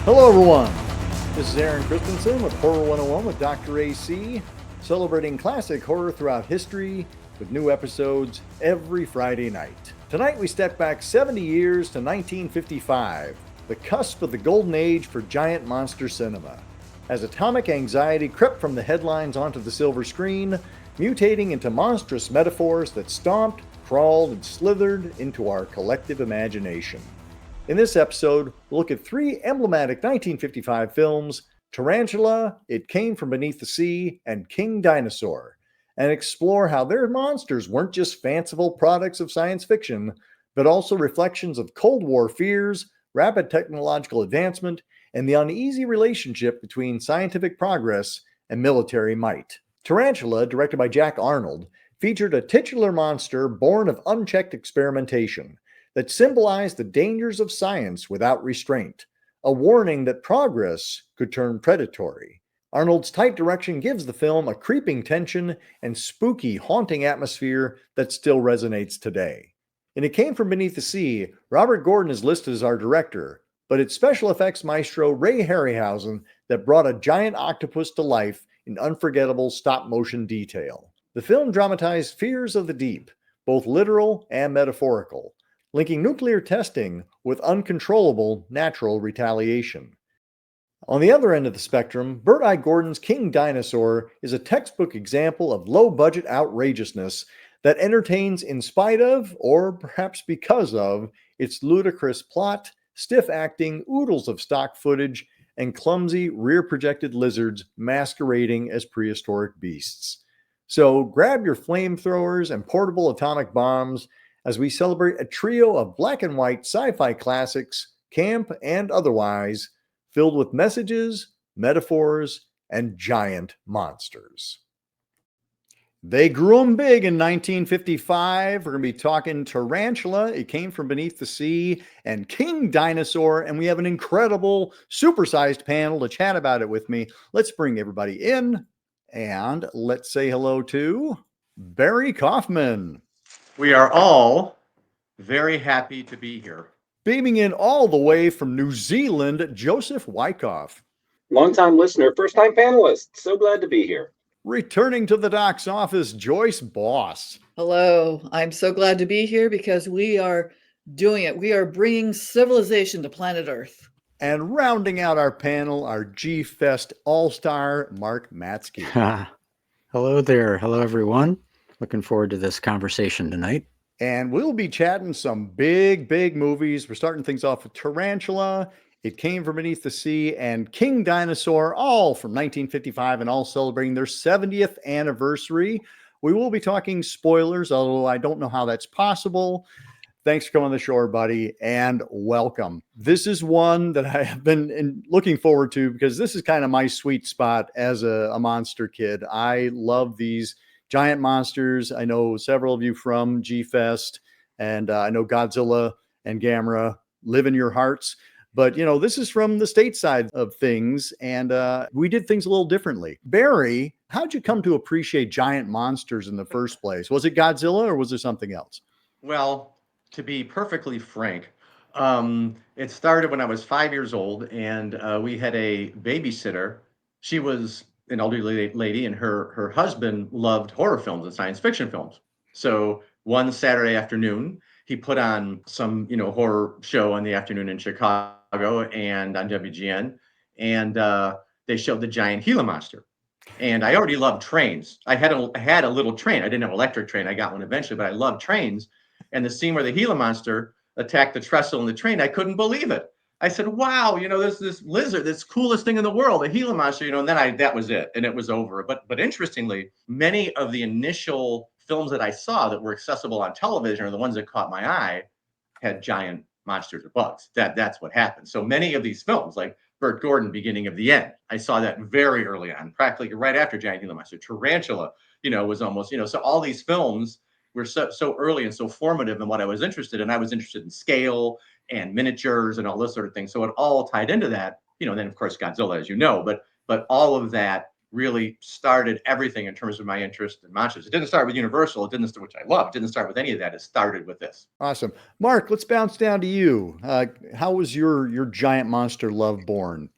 Hello, everyone. This is Aaron Christensen with Horror 101 with Dr. AC, celebrating classic horror throughout history with new episodes every Friday night. Tonight, we step back 70 years to 1955, the cusp of the golden age for giant monster cinema, as atomic anxiety crept from the headlines onto the silver screen, mutating into monstrous metaphors that stomped, crawled, and slithered into our collective imagination. In this episode, we'll look at three emblematic 1955 films: Tarantula, It Came from Beneath the Sea, and King Dinosaur, and explore how their monsters weren't just fanciful products of science fiction, but also reflections of Cold War fears, rapid technological advancement, and the uneasy relationship between scientific progress and military might. Tarantula, directed by Jack Arnold, featured a titular monster born of unchecked experimentation that symbolized the dangers of science without restraint, a warning that progress could turn predatory. Arnold's tight direction gives the film a creeping tension and spooky, haunting atmosphere that still resonates today. In It Came from Beneath the Sea, Robert Gordon is listed as our director, but it's special effects maestro Ray Harryhausen that brought a giant octopus to life in unforgettable stop-motion detail. The film dramatized fears of the deep, both literal and metaphorical, linking nuclear testing with uncontrollable natural retaliation. On the other end of the spectrum, Bert I. Gordon's King Dinosaur is a textbook example of low-budget outrageousness that entertains in spite of, or perhaps because of, its ludicrous plot, stiff acting, oodles of stock footage, and clumsy rear-projected lizards masquerading as prehistoric beasts. So grab your flamethrowers and portable atomic bombs as we celebrate a trio of black and white sci-fi classics, camp and otherwise, filled with messages, metaphors, and giant monsters. They grew them big in 1955. We're going to be talking Tarantula, It Came from Beneath the Sea, and King Dinosaur, and we have an incredible supersized panel to chat about it with me. Let's bring everybody in, and let's say hello to Barry Kaufman. We are all very happy to be here. Beaming in all the way from New Zealand, Joseph Wyckoff. Long-time listener, first-time panelist. So glad to be here. Returning to the doc's office, Joyce Boss. Hello. I'm so glad to be here because we are doing it. We are bringing civilization to planet Earth. And rounding out our panel, our G-Fest all-star, Mark Matsky. Hello there. Hello, everyone. Looking forward to this conversation tonight. And we'll be chatting some big movies. We're starting things off with Tarantula, It Came from Beneath the Sea, and King Dinosaur, all from 1955 and all celebrating their 70th anniversary. We will be talking spoilers, although I don't know how that's possible. Thanks for coming on the show, buddy, and welcome. This is one that I have been looking forward to because this is kind of my sweet spot as a monster kid. I love these giant monsters. I know several of you from G-Fest, and I know Godzilla and Gamera live in your hearts. But, this is from the stateside of things, and we did things a little differently. Barry, how'd you come to appreciate giant monsters in the first place? Was it Godzilla or was there something else? Well, to be perfectly frank, it started when I was 5 years old, and we had a babysitter. She was an elderly lady, and her husband loved horror films and science fiction films. So one Saturday afternoon, he put on some, horror show in the afternoon in Chicago and on WGN, and they showed the giant Gila monster. And I already loved trains. I had a little train. I didn't have an electric train. I got one eventually, but I loved trains. And the scene where the Gila monster attacked the trestle in the train, I couldn't believe it. I said, wow, there's this lizard, this coolest thing in the world, a Gila monster, and then that was it, and it was over. But interestingly, many of the initial films that I saw that were accessible on television, or the ones that caught my eye, had giant monsters or bugs. That's what happened. So many of these films, like Bert Gordon, Beginning of the End, I saw that very early on, practically right after Giant Gila Monster. Tarantula, was almost, so all these films were so early and so formative in what I was interested in. I was interested in scale and miniatures and all this sort of thing. So it all tied into that, then of course Godzilla, as you know, but all of that really started everything in terms of my interest in monsters. It didn't start with Universal. It didn't, which I love. It didn't start with any of that. It started with this. Awesome. Mark, let's bounce down to you. How was your giant monster love born?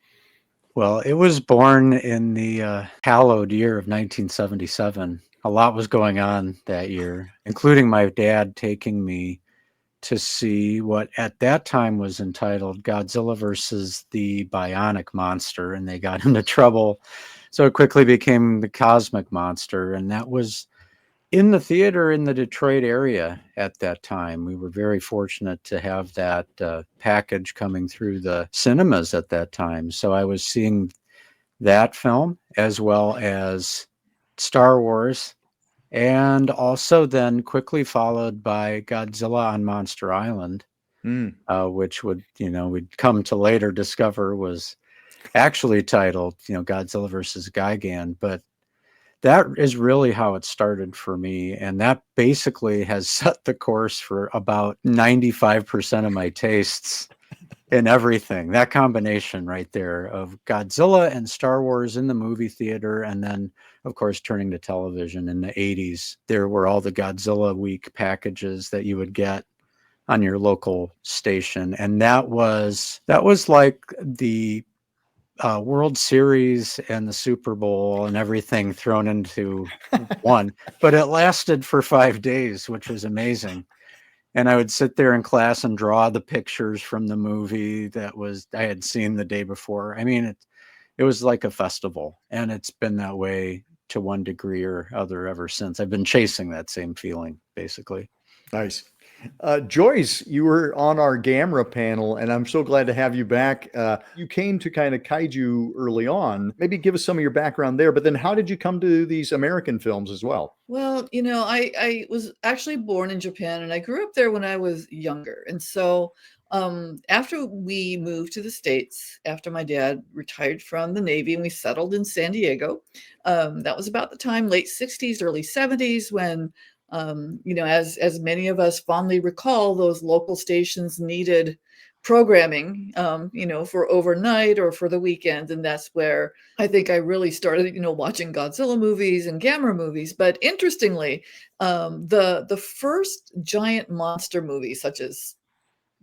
Well, it was born in the hallowed year of 1977. A lot was going on that year, including my dad taking me to see what at that time was entitled Godzilla versus the Bionic Monster, and they got into trouble. So it quickly became the Cosmic Monster, and that was in the theater in the Detroit area at that time. We were very fortunate to have that package coming through the cinemas at that time. So I was seeing that film as well as Star Wars, and also then quickly followed by Godzilla on Monster Island, which we'd come to later discover was actually titled, Godzilla versus Gigan. But that is really how it started for me. And that basically has set the course for about 95% of my tastes in everything. That combination right there of Godzilla and Star Wars in the movie theater, and then, of course, turning to television in the 80s. There were all the Godzilla Week packages that you would get on your local station. And that was like the World Series and the Super Bowl and everything thrown into one, but it lasted for 5 days, which was amazing. And I would sit there in class and draw the pictures from the movie I had seen the day before. I mean, it was like a festival, and it's been that way to one degree or other ever since. I've been chasing that same feeling, basically. Nice. Joyce, you were on our Gamera panel, and I'm so glad to have you back. You came to kind of kaiju early on. Maybe give us some of your background there, but then how did you come to these American films as well? Well, I was actually born in Japan, and I grew up there when I was younger. And so after we moved to the States, after my dad retired from the Navy and we settled in San Diego, that was about the time, late 60s, early 70s, when as many of us fondly recall, those local stations needed programming, for overnight or for the weekend. And that's where I think I really started, watching Godzilla movies and Gamera movies. But interestingly, the first giant monster movie, such as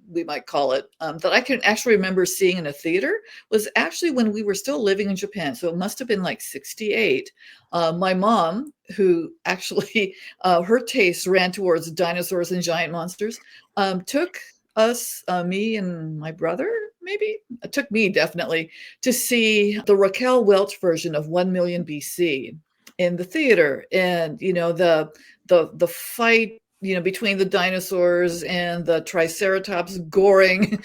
we might call it, that I can actually remember seeing in a theater was actually when we were still living in Japan. So it must have been like 68. My mom, who actually, her tastes ran towards dinosaurs and giant monsters, took us, me and my brother, maybe, took me definitely, to see the Raquel Welch version of 1 Million BC in the theater. And, the fight, between the dinosaurs and the triceratops goring,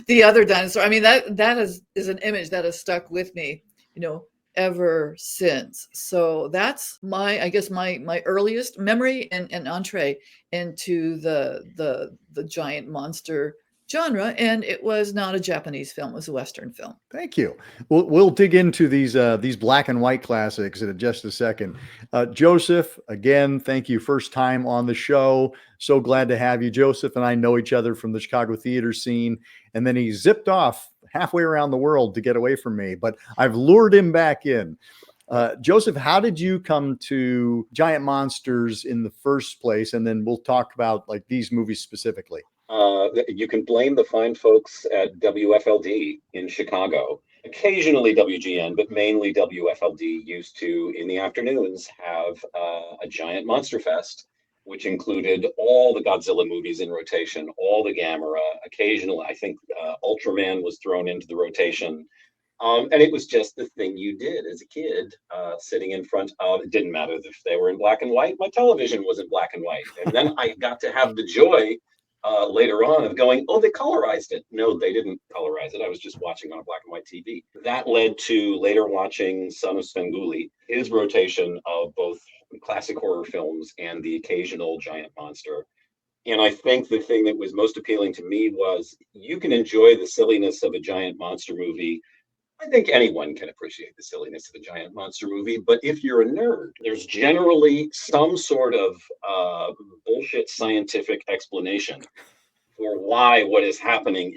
the other dinosaur. I mean, that is an image that has stuck with me, ever since. So that's my earliest memory and entree into the giant monster genre. And it was not a Japanese film, it was a Western film. Thank you. We'll dig into these black and white classics in just a second. Joseph, again, thank you. First time on the show. So glad to have you. Joseph and I know each other from the Chicago theater scene, and then he zipped off halfway around the world to get away from me, but I've lured him back in. Joseph, how did you come to giant monsters in the first place? And then we'll talk about like these movies specifically. You can blame the fine folks at WFLD in Chicago. Occasionally WGN, but mainly WFLD used to, in the afternoons, have a giant monster fest, which included all the Godzilla movies in rotation, all the Gamera. Occasionally, I think Ultraman was thrown into the rotation. And it was just the thing you did as a kid, sitting in front of, it didn't matter if they were in black and white, my television was in black and white. And then I got to have the joy later on of going, oh, they colorized it. No, they didn't colorize it. I was just watching on a black and white TV. That led to later watching Son of Svengoolie, his rotation of both classic horror films and the occasional giant monster. And I think the thing that was most appealing to me was you can enjoy the silliness of a giant monster movie. I think anyone can appreciate the silliness of a giant monster movie, but if you're a nerd, there's generally some sort of bullshit scientific explanation for why what is happening,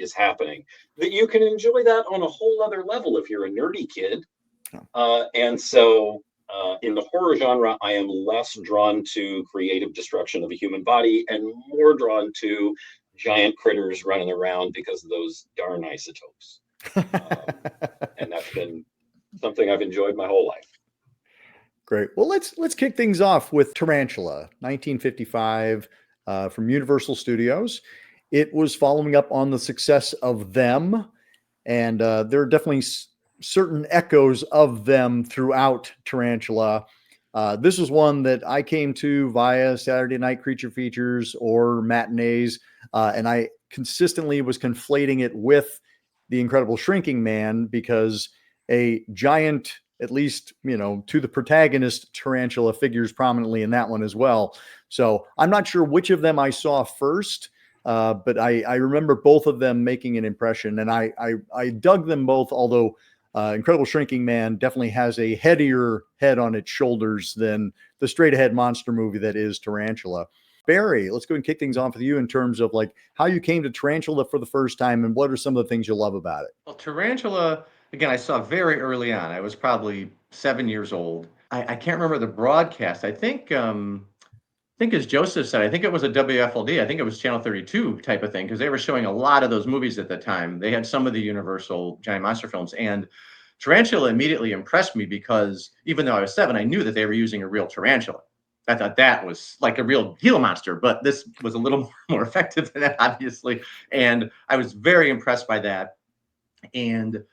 that you can enjoy that on a whole other level if you're a nerdy kid. And so in the horror genre, I am less drawn to creative destruction of a human body and more drawn to giant critters running around because of those darn isotopes. And that's been something I've enjoyed my whole life. Great. Well, let's kick things off with Tarantula, 1955, from Universal Studios. It was following up on the success of Them, and there are definitely certain echoes of Them throughout Tarantula. This was one that I came to via Saturday night creature features or matinees, and I consistently was conflating it with The Incredible Shrinking Man because a giant, at least, to the protagonist, tarantula figures prominently in that one as well. So I'm not sure which of them I saw first, but I remember both of them making an impression, and I dug them both, although Incredible Shrinking Man definitely has a headier head on its shoulders than the straight ahead monster movie that is Tarantula. Barry, let's go and kick things off with you in terms of like how you came to Tarantula for the first time and what are some of the things you love about it? Well, Tarantula, again, I saw very early on. I was probably 7 years old. I can't remember the broadcast. I think as Joseph said, I think it was a WFLD. I think it was Channel 32 type of thing because they were showing a lot of those movies at the time. They had some of the Universal giant monster films, and Tarantula immediately impressed me because even though I was 7, I knew that they were using a real tarantula. I thought that was like a real Gila monster, but this was a little more effective than that, obviously. And I was very impressed by that. And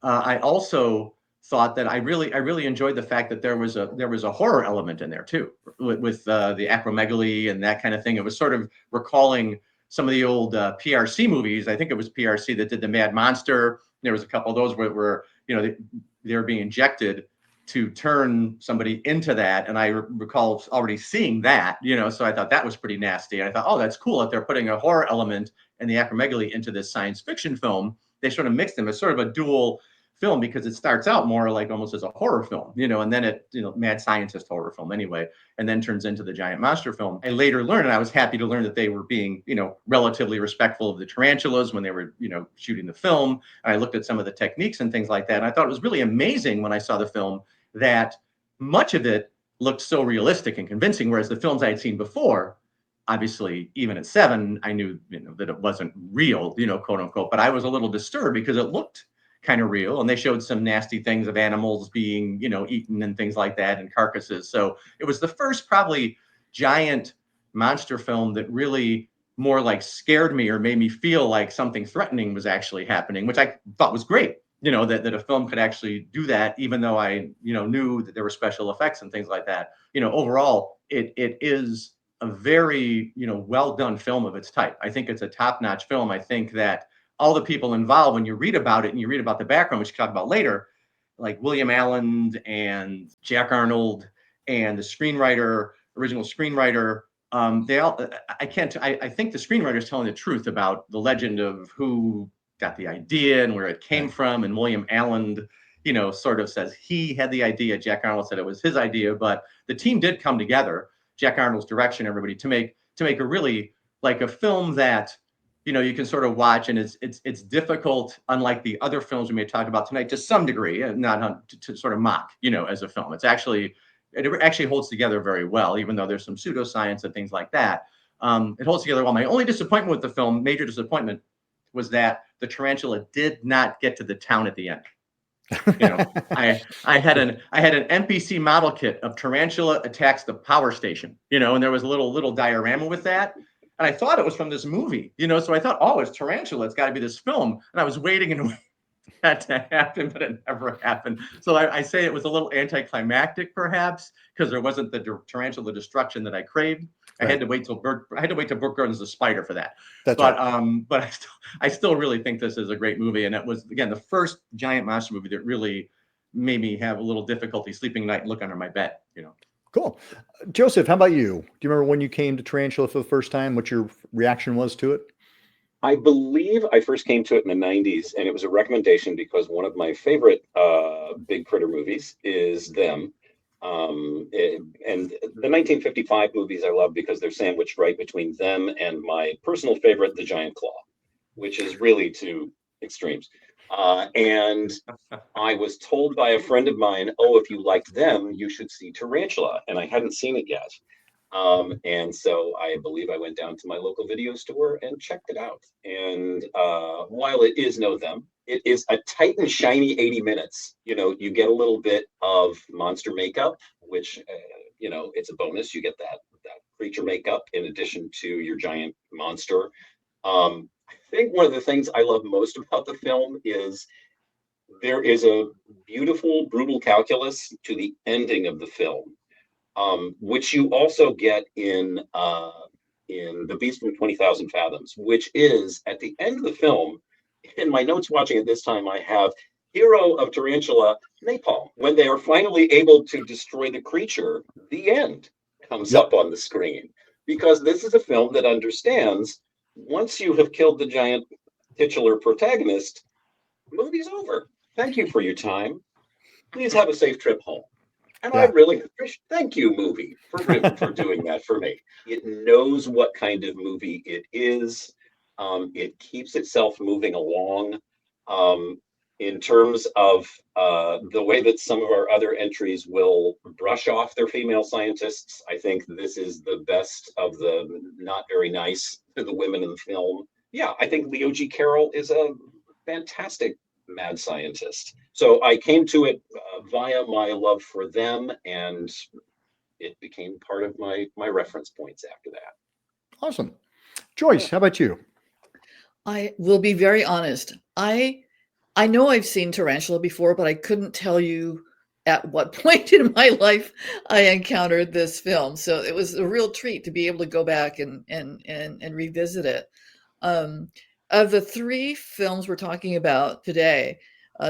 I also thought that I really enjoyed the fact that there was a horror element in there too, with the acromegaly and that kind of thing. It was sort of recalling some of the old PRC movies. I think it was PRC that did the Mad Monster. There was a couple of those where they were being injected to turn somebody into that, and I recall already seeing that. So I thought that was pretty nasty. And I thought, oh, that's cool that they're putting a horror element and the acromegaly into this science fiction film. They sort of mixed them as sort of a dual film because it starts out more like almost as a horror film, and then it, mad scientist horror film anyway, and then turns into the giant monster film. I later learned, and I was happy to learn that they were being, relatively respectful of the tarantulas when they were, shooting the film. And I looked at some of the techniques and things like that. And I thought it was really amazing when I saw the film that much of it looked so realistic and convincing, whereas the films I had seen before, obviously, even at 7, I knew, that it wasn't real, quote unquote, but I was a little disturbed because it looked kind of real, and they showed some nasty things of animals being, eaten and things like that, and carcasses. So it was the first probably giant monster film that really more like scared me or made me feel like something threatening was actually happening, which I thought was great. That a film could actually do that, even though I, knew that there were special effects and things like that. Overall, it is a very, well done film of its type. I think it's a top-notch film. I think that all the people involved, when you read about it and you read about the background, which we'll talk about later, like William Allen and Jack Arnold and the original screenwriter, they all, I think the screenwriter is telling the truth about the legend of who got the idea and where it came from. And William Allen, sort of says he had the idea. Jack Arnold said it was his idea, but the team did come together, Jack Arnold's direction, everybody, to make a really like a film that, you can sort of watch, and it's difficult, unlike the other films we may talk about tonight, to some degree, and not to sort of mock, as a film. It actually holds together very well, even though there's some pseudoscience and things like that. It holds together well. My only disappointment with the film, major disappointment, was that the tarantula did not get to the town at the end. I had an NPC model kit of tarantula attacks the power station, and there was a little diorama with that. And I thought it was from this movie, so I thought, oh, it's Tarantula. It's got to be this film. And I was waiting and waiting for that to happen, but it never happened. So I say it was a little anticlimactic, perhaps, because there wasn't the tarantula destruction that I craved. Right. I had to wait till Bert Gordon's The Spider for that. But I still really think this is a great movie. And it was, again, the first giant monster movie that really made me have a little difficulty sleeping at night and look under my bed, Cool. Joseph, how about you? Do you remember when you came to Tarantula for the first time, what your reaction was to it? I believe I first came to it in the 90s, and it was a recommendation because one of my favorite big critter movies is Them. And the 1955 movies I love because they're sandwiched right between Them and my personal favorite, The Giant Claw, which is really two extremes. And I was told by a friend of mine, oh, if you liked them, you should see Tarantula. And I hadn't seen it yet. And so I believe I went down to my local video store and checked it out. And while it is no them, it is a tight and shiny 80 minutes. You know, you get a little bit of monster makeup, which, you know, it's a bonus. You get that creature makeup in addition to your giant monster. I think one of the things I love most about the film is there is a beautiful, brutal calculus to the ending of the film, which you also get in The Beast from 20,000 Fathoms, which is at the end of the film. In my notes watching it this time, I have hero of Tarantula, napalm. When they are finally able to destroy the creature, the end comes up on the screen. Because this is a film that understands once you have killed the giant titular protagonist, the movie's over. Thank you for your time. Please have a safe trip home. And I really appreciate, thank you, movie, for doing that for me. It knows what kind of movie it is. It keeps itself moving along. In terms of the way that some of our other entries will brush off their female scientists, I think this is the best of the not very nice to the women in the film. Yeah, I think Leo G. Carroll is a fantastic mad scientist. So I came to it via my love for them, and it became part of my reference points after that. Awesome. Joyce, how about you? I will be very honest. I know I've seen Tarantula before, but I couldn't tell you at what point in my life I encountered this film. So it was a real treat to be able to go back and revisit it. Of the three films we're talking about today,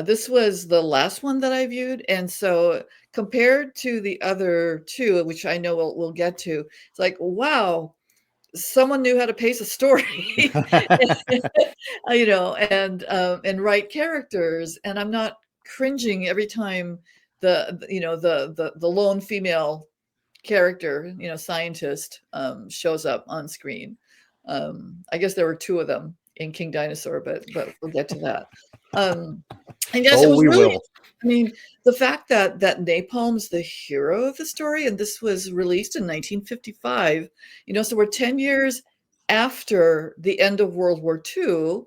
this was the last one that I viewed. And so compared to the other two, which I know we'll get to, it's like, wow, someone knew how to pace a story, you know, and write characters. And I'm not cringing every time the lone female character, you know, scientist shows up on screen. I guess there were two of them in King Dinosaur, but we'll get to that. And yes, it was really, I mean, the fact that napalm's the hero of the story, and this was released in 1955, you know, so we're 10 years after the end of World War II,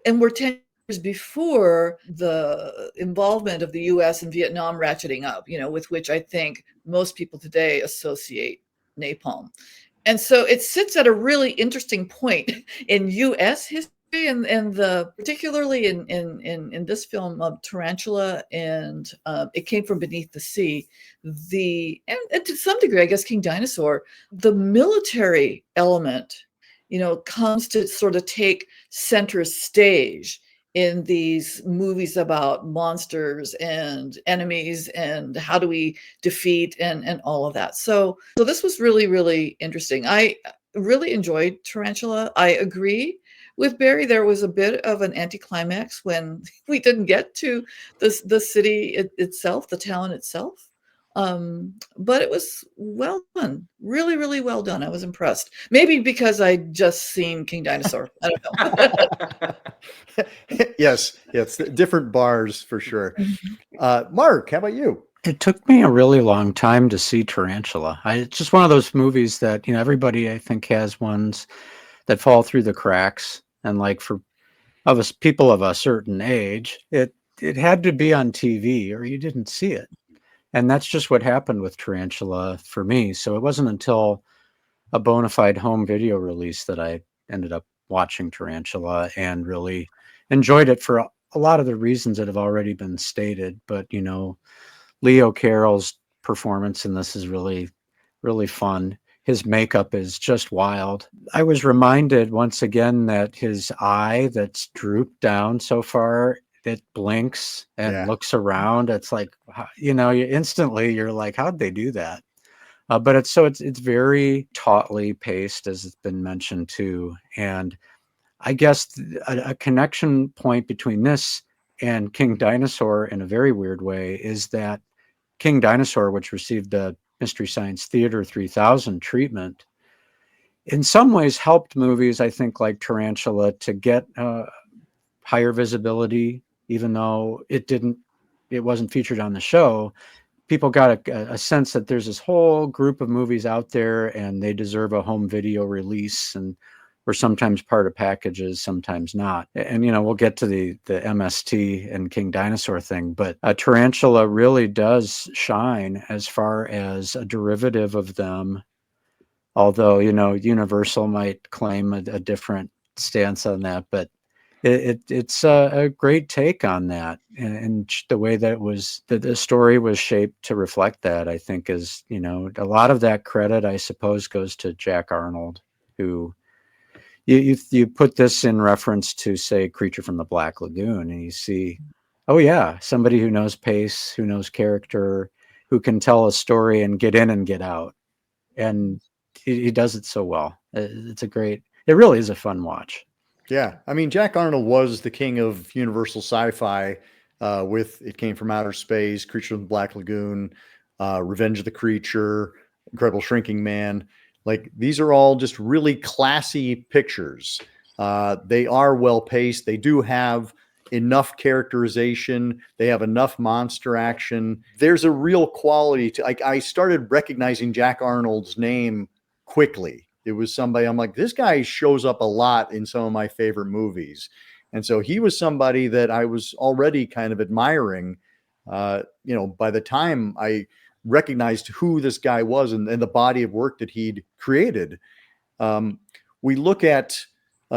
and we're 10 years before the involvement of the US in Vietnam ratcheting up, you know, with which I think most people today associate napalm. And so it sits at a really interesting point in US history, and the particularly in this film of Tarantula, and It Came from Beneath the Sea, and to some degree, I guess, King Dinosaur, the military element, you know, comes to sort of take center stage in these movies about monsters and enemies and how do we defeat and all of that. So this was really, really interesting. I really enjoyed Tarantula. I agree with Barry. There was a bit of an anticlimax when we didn't get to the city itself, the town itself. But it was well done, really, really well done. I was impressed. Maybe because I just seen King Dinosaur. I don't know. Yes, different bars for sure. Mark, how about you? It took me a really long time to see Tarantula. It's just one of those movies that, you know, everybody I think has ones that fall through the cracks. And like for us people of a certain age, it had to be on TV or you didn't see it. And that's just what happened with Tarantula for me. So it wasn't until a bona fide home video release that I ended up watching Tarantula and really enjoyed it for a lot of the reasons that have already been stated. But, you know, Leo Carroll's performance in this is really, really fun. His makeup is just wild. I was reminded once again that his eye that's drooped down so far, it blinks and looks around. It's like, you know, you're like, how'd they do that? But it's very tautly paced, as it's been mentioned too. And I guess a connection point between this and King Dinosaur in a very weird way is that King Dinosaur, which received the Mystery Science Theater 3000 treatment, in some ways helped movies, I think, like Tarantula to get higher visibility, even though it wasn't featured on the show. People got a sense that there's this whole group of movies out there and they deserve a home video release, and or sometimes part of packages, sometimes not. And, we'll get to the MST and King Dinosaur thing, but Tarantula really does shine as far as a derivative of them. Although, Universal might claim a different stance on that, but it's a great take on that, and the way that the story was shaped to reflect that, I think, is a lot of that credit, I suppose, goes to Jack Arnold, who you put this in reference to, say, Creature from the Black Lagoon, and you see, oh yeah, somebody who knows pace, who knows character, who can tell a story and get in and get out, and he does it so well. It really is a fun watch. Yeah, I mean, Jack Arnold was the king of Universal Sci-Fi with It Came from Outer Space, Creature from the Black Lagoon, Revenge of the Creature, Incredible Shrinking Man. Like, these are all just really classy pictures. They are well paced. They do have enough characterization. They have enough monster action. There's a real quality to, like, I started recognizing Jack Arnold's name quickly. It was somebody I'm like, this guy shows up a lot in some of my favorite movies. And so he was somebody that I was already kind of admiring, by the time I recognized who this guy was and the body of work that he'd created. We look at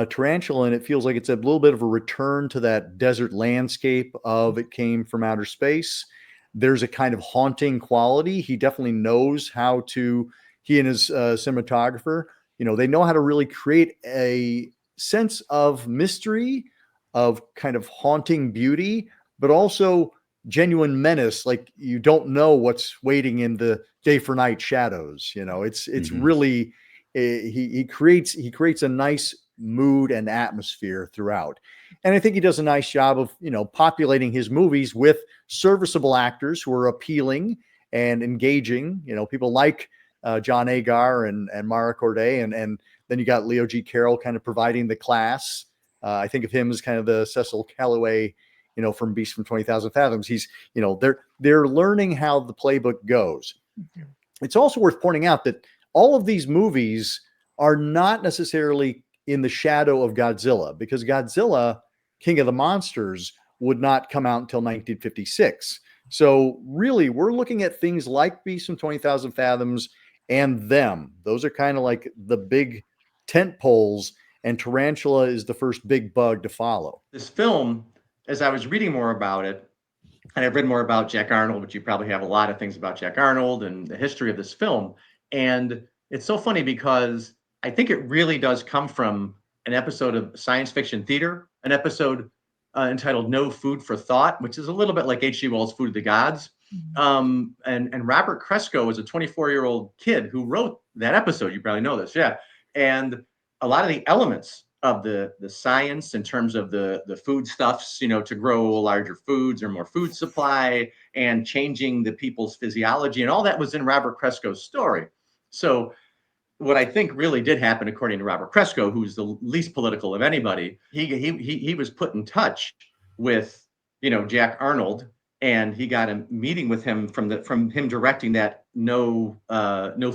Tarantula, and it feels like it's a little bit of a return to that desert landscape of It Came from Outer Space. There's a kind of haunting quality. He definitely knows how to, he and his cinematographer, they know how to really create a sense of mystery, of kind of haunting beauty, but also genuine menace. Like, you don't know what's waiting in the day for night shadows. It's really, he creates a nice mood and atmosphere throughout. And I think he does a nice job of, populating his movies with serviceable actors who are appealing and engaging. People like John Agar and Mara Corday, and then you got Leo G. Carroll kind of providing the class. I think of him as kind of the Cecil Calloway, from Beast from 20,000 Fathoms. He's, they're learning how the playbook goes. It's also worth pointing out that all of these movies are not necessarily in the shadow of Godzilla, because Godzilla, King of the Monsters, would not come out until 1956. So really, we're looking at things like Beast from 20,000 Fathoms and them. Those are kind of like the big tent poles, and Tarantula is the first big bug to follow. This film, as I was reading more about it, and I've read more about Jack Arnold, but you probably have a lot of things about Jack Arnold and the history of this film. And it's so funny because I think it really does come from an episode of science fiction theater, an episode entitled No Food for Thought, which is a little bit like H.G. Wells' Food of the Gods. And Robert Kresko was a 24-year-old kid who wrote that episode. You probably know this, yeah. And a lot of the elements of the science in terms of the foodstuffs, to grow larger foods or more food supply, and changing the people's physiology, and all that was in Robert Kresko's story. So what I think really did happen, according to Robert Kresko, who's the least political of anybody, he was put in touch with, Jack Arnold, and he got a meeting with him from him directing that No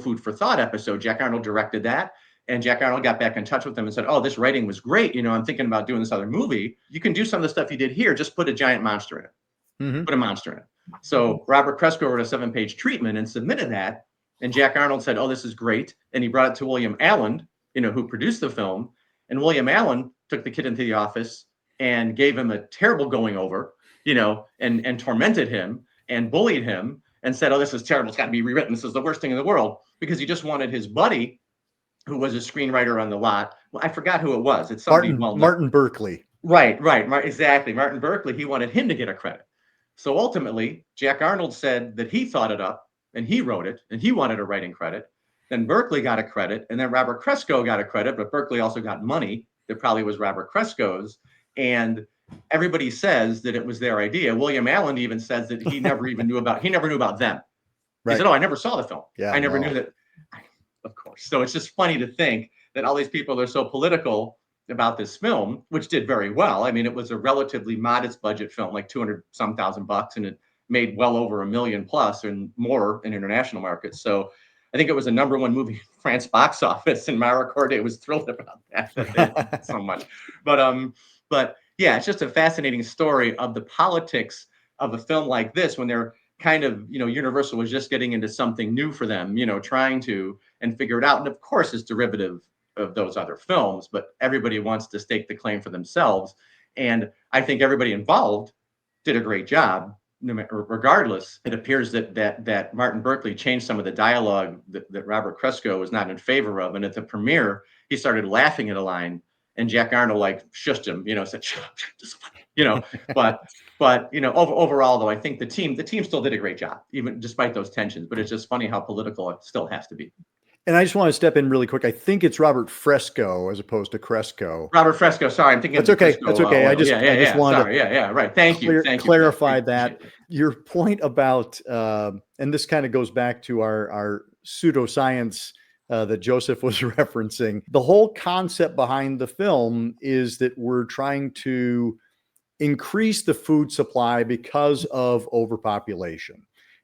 Food for Thought episode. Jack Arnold directed that, and Jack Arnold got back in touch with him and said, "Oh, this writing was great. I'm thinking about doing this other movie. You can do some of the stuff you did here. Just put a giant monster in it. Put a monster in it." So Robert Kresko wrote a 7-page treatment and submitted that. And Jack Arnold said, "Oh, this is great." And he brought it to William Allen, who produced the film. And William Allen took the kid into the office and gave him a terrible going over, and tormented him and bullied him and said, "Oh, this is terrible. It's got to be rewritten. This is the worst thing in the world," because he just wanted his buddy, who was a screenwriter on the lot. Well, I forgot who it was. It's somebody well-known. Martin Berkeley. Right, exactly. Martin Berkeley. He wanted him to get a credit. So ultimately, Jack Arnold said that he thought it up and he wrote it and he wanted a writing credit. Then Berkeley got a credit, and then Robert Kresko got a credit, but Berkeley also got money that probably was Robert Kresko's. And everybody says that it was their idea. William Allen even says that he never knew about them. Right. He said, "Oh, I never saw the film. Yeah, I never knew that." Of course. So it's just funny to think that all these people are so political about this film, which did very well. I mean, it was a relatively modest budget film, like 200 some thousand bucks, and it made well over $1 million plus and more in international markets. So I think it was a #1 movie in France box office, and Mara Corday was thrilled about that they liked it so much. But yeah, it's just a fascinating story of the politics of a film like this when they're kind of, Universal was just getting into something new for them, trying to and figure it out. And of course, it's derivative of those other films, but everybody wants to stake the claim for themselves. And I think everybody involved did a great job. Regardless, it appears that Martin Berkeley changed some of the dialogue that Robert Kresko was not in favor of. And at the premiere, he started laughing at a line, and Jack Arnold shushed him, said, but overall though, I think the team still did a great job, even despite those tensions. But it's just funny how political it still has to be. And I just want to step in really quick. I think it's Robert Fresco as opposed to Kresko. Robert Fresco. Sorry, I'm thinking. That's okay. Fresco, That's okay. I just wanted to right. Thank you. Clarify that. Your point about, and this kind of goes back to our pseudoscience that Joseph was referencing. The whole concept behind the film is that we're trying to increase the food supply because of overpopulation,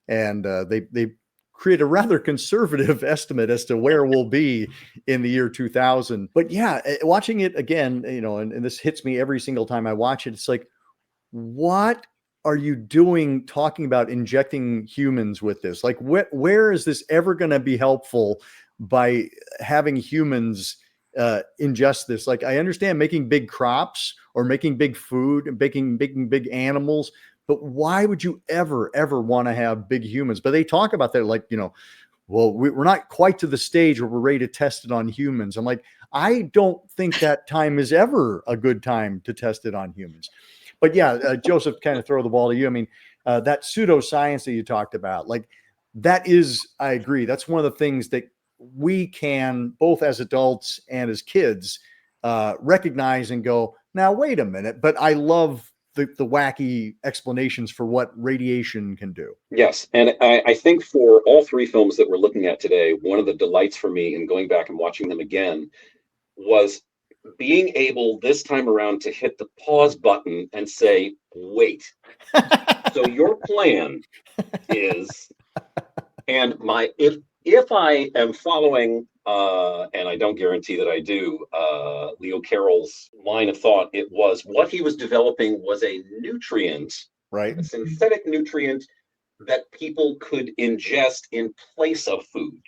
and they create a rather conservative estimate as to where we'll be in the year 2000. But yeah, watching it again, and this hits me every single time I watch it. It's like, what are you doing talking about injecting humans with this? Like, where is this ever going to be helpful by having humans ingest this? Like, I understand making big crops or making big food and making big animals, but why would you ever want to have big humans? But they talk about that like, well, we're not quite to the stage where we're ready to test it on humans. I'm like, I don't think that time is ever a good time to test it on humans. But yeah, Joseph, kind of throw the ball to you. I mean, that pseudoscience that you talked about, like that is, I agree. That's one of the things that we can, both as adults and as kids, recognize and go, now, wait a minute. But I love the wacky explanations for what radiation can do. Yes. And I think for all three films that we're looking at today, one of the delights for me in going back and watching them again was being able this time around to hit the pause button and say, wait. So your plan is, and if I am following, and I don't guarantee that I do, Leo Carroll's line of thought, it was what he was developing was a nutrient, right? A synthetic nutrient that people could ingest in place of food.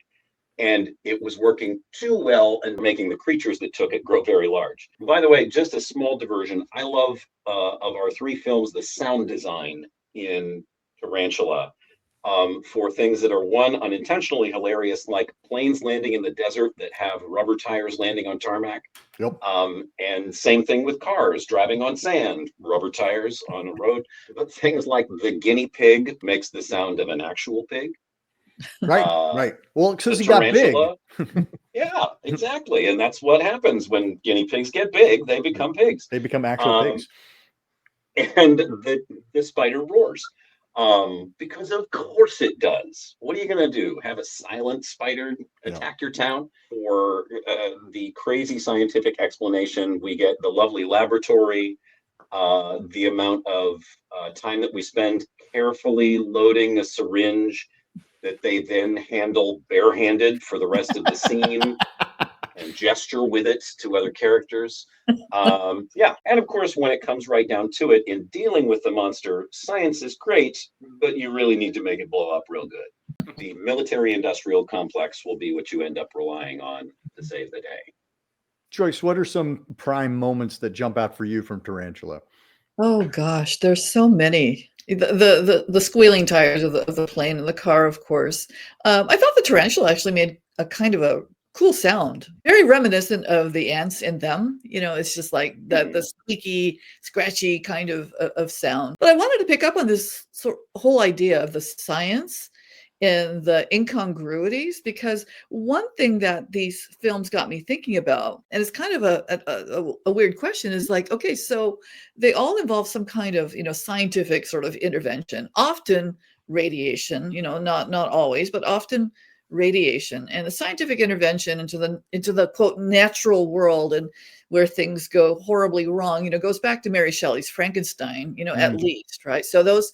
And it was working too well and making the creatures that took it grow very large. By the way, just a small diversion. I love, of our three films, the sound design in Tarantula. For things that are, one, unintentionally hilarious, like planes landing in the desert that have rubber tires landing on tarmac. Yep. And same thing with cars driving on sand, rubber tires on a road. But things like the guinea pig makes the sound of an actual pig. Right. Well, because he got big. Yeah, exactly. And that's what happens when guinea pigs get big. They become pigs. They become actual pigs. And the spider roars. Because of course it does. What are you going to do? Have a silent spider attack your town? For the crazy scientific explanation, we get the lovely laboratory, the amount of time that we spend carefully loading a syringe that they then handle barehanded for the rest of the scene and gesture with it to other characters. And of course, when it comes right down to it, in dealing with the monster, science is great, but you really need to make it blow up real good. The military-industrial complex will be what you end up relying on to save the day. Joyce, what are some prime moments that jump out for you from Tarantula? Oh gosh, there's so many. The squealing tires of the plane and the car, of course. I thought the tarantula actually made a kind of a cool sound, very reminiscent of the ants in Them. It's just like that, the squeaky, scratchy kind of sound. But I wanted to pick up on this whole idea of the science and the incongruities, because one thing that these films got me thinking about, and it's kind of a weird question, is like, okay, so they all involve some kind of scientific sort of intervention, often radiation, not always, but often radiation, and the scientific intervention into the quote natural world. And where things go horribly wrong, goes back to Mary Shelley's Frankenstein, at least, right? So those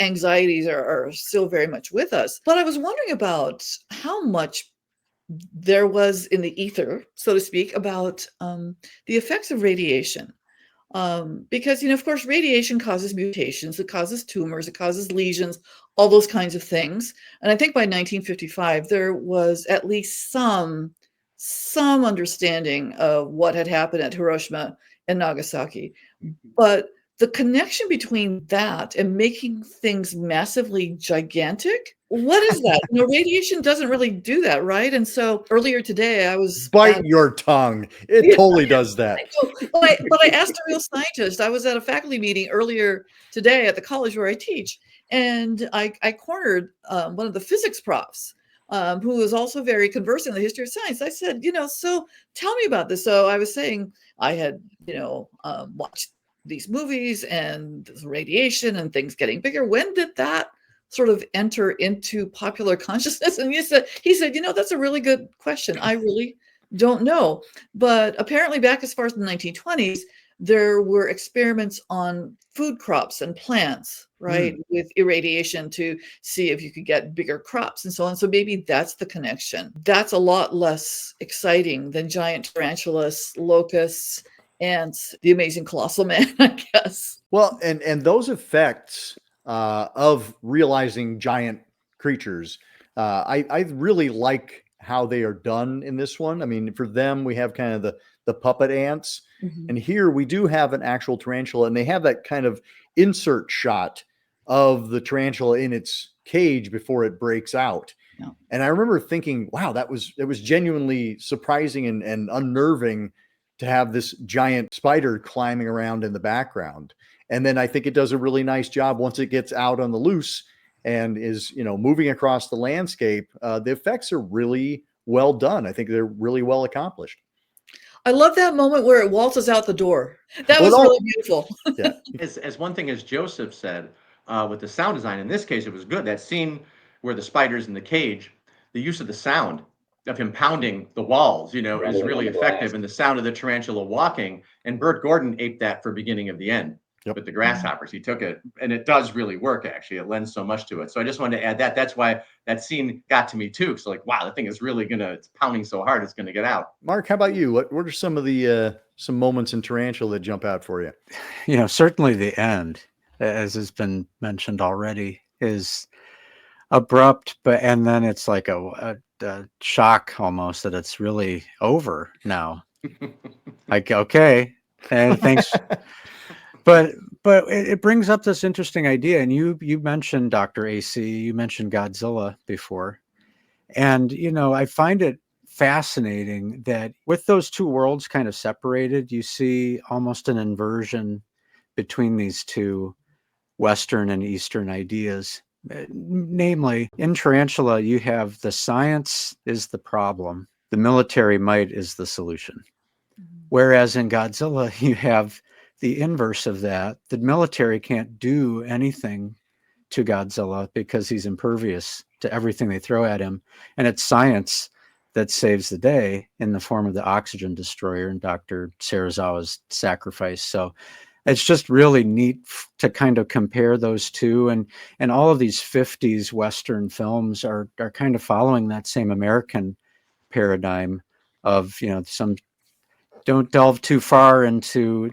anxieties are still very much with us. But I was wondering about how much there was in the ether, so to speak, about the effects of radiation. Because, of course, radiation causes mutations, it causes tumors, it causes lesions, all those kinds of things. And I think by 1955, there was at least some understanding of what had happened at Hiroshima and Nagasaki. But the connection between that and making things massively gigantic, what is that? Radiation doesn't really do that, right? And so earlier today, I was Bite your tongue. It totally does that. But I asked a real scientist. I was at a faculty meeting earlier today at the college where I teach, and I cornered one of the physics profs, who is also very conversant in the history of science. I said, so tell me about this. So I was saying I had, watched these movies and radiation and things getting bigger. When did that sort of enter into popular consciousness? And he said, that's a really good question. I really don't know. But apparently back as far as the 1920s, there were experiments on food crops and plants, right, with irradiation to see if you could get bigger crops and so on. So maybe that's the connection. That's a lot less exciting than giant tarantulas, locusts, ants, the amazing colossal man, I guess. Well, and those effects of realizing giant creatures, I really like how they are done in this one. I mean, for them, we have kind of the puppet ants, and here we do have an actual tarantula, and they have that kind of insert shot of the tarantula in its cage before it breaks out. Yeah. And I remember thinking, wow, it was genuinely surprising and unnerving to have this giant spider climbing around in the background. And then I think it does a really nice job once it gets out on the loose and is, moving across the landscape. The effects are really well done. I think they're really well accomplished. I love that moment where it waltzes out the door. That was really beautiful. Yeah. As one thing, as Joseph said, with the sound design, in this case, it was good. That scene where the spider's in the cage, the use of the sound of him pounding the walls, is really effective. And the sound of the tarantula walking, and Bert Gordon aped that for beginning of the end. Yep. With the grasshoppers. He took it, and it does really work, actually. It lends so much to it. So I just wanted to add that. That's why that scene got to me too. So like, wow, the thing is really it's pounding so hard, it's gonna get out. Mark, how about you? What are some of the some moments in Tarantula that jump out for you? Certainly the end, as has been mentioned already, is abrupt, and then it's like a shock almost that it's really over now. Like, okay, and thanks. But it brings up this interesting idea, and you mentioned Dr. AC, you mentioned Godzilla before, and I find it fascinating that with those two worlds kind of separated, you see almost an inversion between these two Western and Eastern ideas. Namely, in Tarantula, you have the science is the problem, the military might is the solution. Whereas in Godzilla, you have the inverse of that. The military can't do anything to Godzilla because he's impervious to everything they throw at him. And it's science that saves the day in the form of the oxygen destroyer and Dr. Serizawa's sacrifice. So it's just really neat to kind of compare those two. And all of these 50s Western films are kind of following that same American paradigm of, some don't delve too far into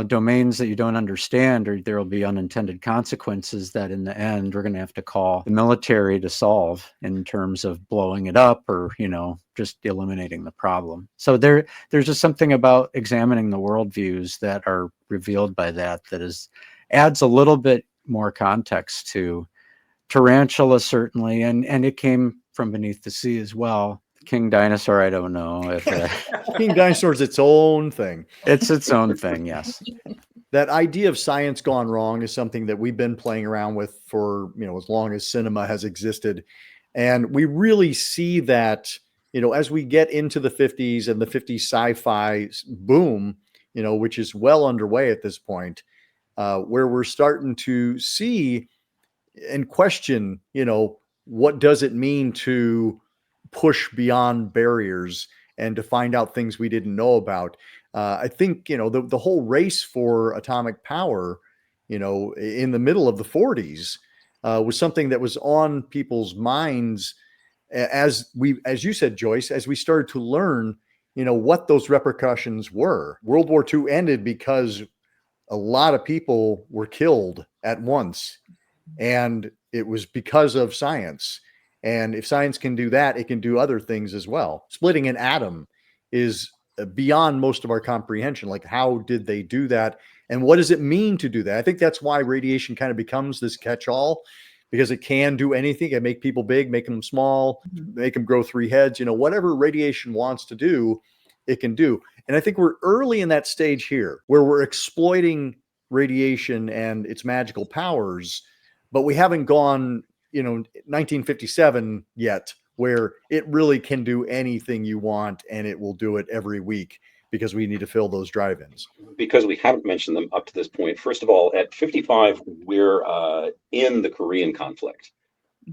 domains that you don't understand, or there will be unintended consequences that in the end we're going to have to call the military to solve in terms of blowing it up or, just eliminating the problem. So there's just something about examining the worldviews that are revealed by that adds a little bit more context to Tarantula, certainly. And it came from beneath the sea as well. King Dinosaur, I don't know if King Dinosaur is its own thing. It's its own thing, yes. That idea of science gone wrong is something that we've been playing around with for, as long as cinema has existed. And we really see that, as we get into the 50s and the 50s sci-fi boom, which is well underway at this point, where we're starting to see and question, what does it mean to push beyond barriers and to find out things we didn't know about. I think, the whole race for atomic power, in the middle of the 40s, was something that was on people's minds as you said, Joyce, as we started to learn, what those repercussions were. World War II ended because a lot of people were killed at once, and it was because of science. And if science can do that, it can do other things as well. Splitting an atom is beyond most of our comprehension. Like, how did they do that? And what does it mean to do that? I think that's why radiation kind of becomes this catch-all, because it can do anything. It can make people big, make them small, make them grow 3 heads, whatever radiation wants to do, it can do. And I think we're early in that stage here where we're exploiting radiation and its magical powers, but we haven't gone, 1957 yet, where it really can do anything you want and it will do it every week, because we need to fill those drive-ins. Because we haven't mentioned them up to this point. First of all, at 55, we're in the Korean conflict.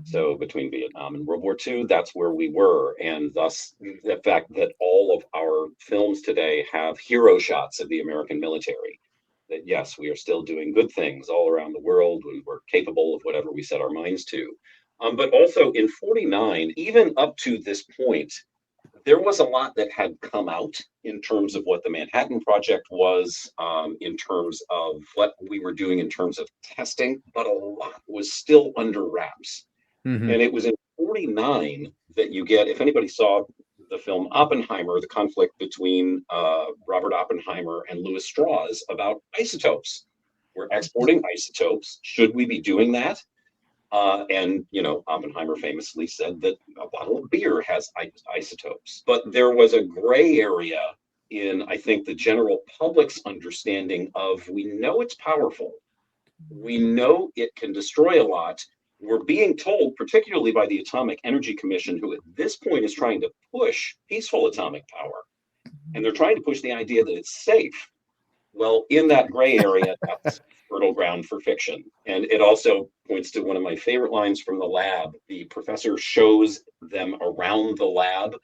So between Vietnam and World War II, that's where we were. And thus, the fact that all of our films today have hero shots of the American military. That yes, we are still doing good things all around the world when we're capable of whatever we set our minds to. But also in 49, even up to this point, there was a lot that had come out in terms of what the Manhattan Project was, in terms of what we were doing in terms of testing, but a lot was still under wraps. Mm-hmm. And it was in 49 that you get, if anybody saw the film Oppenheimer, the conflict between Robert Oppenheimer and Louis Strauss about isotopes. We're exporting isotopes. Should we be doing that? And Oppenheimer famously said that a bottle of beer has isotopes. But there was a gray area in, I think, the general public's understanding of, we know it's powerful. We know it can destroy a lot. We're being told, particularly by the Atomic Energy Commission, who at this point is trying to push peaceful atomic power, and they're trying to push the idea that it's safe. Well, in that gray area, that's fertile ground for fiction. And it also points to one of my favorite lines from the lab. The professor shows them around the lab.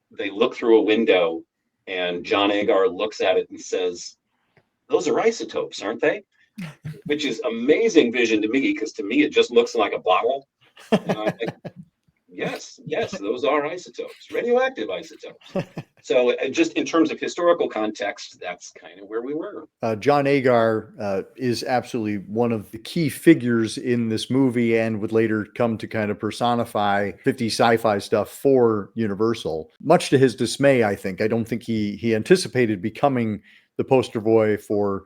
They look through a window, and John Agar looks at it and says, "Those are isotopes, aren't they?" Which is amazing vision to me, because to me, it just looks like a bottle. And I think, yes, those are isotopes, radioactive isotopes. So just in terms of historical context, that's kind of where we were. John Agar is absolutely one of the key figures in this movie, and would later come to kind of personify 50 sci-fi stuff for Universal. Much to his dismay, I think. I don't think he anticipated becoming the poster boy for,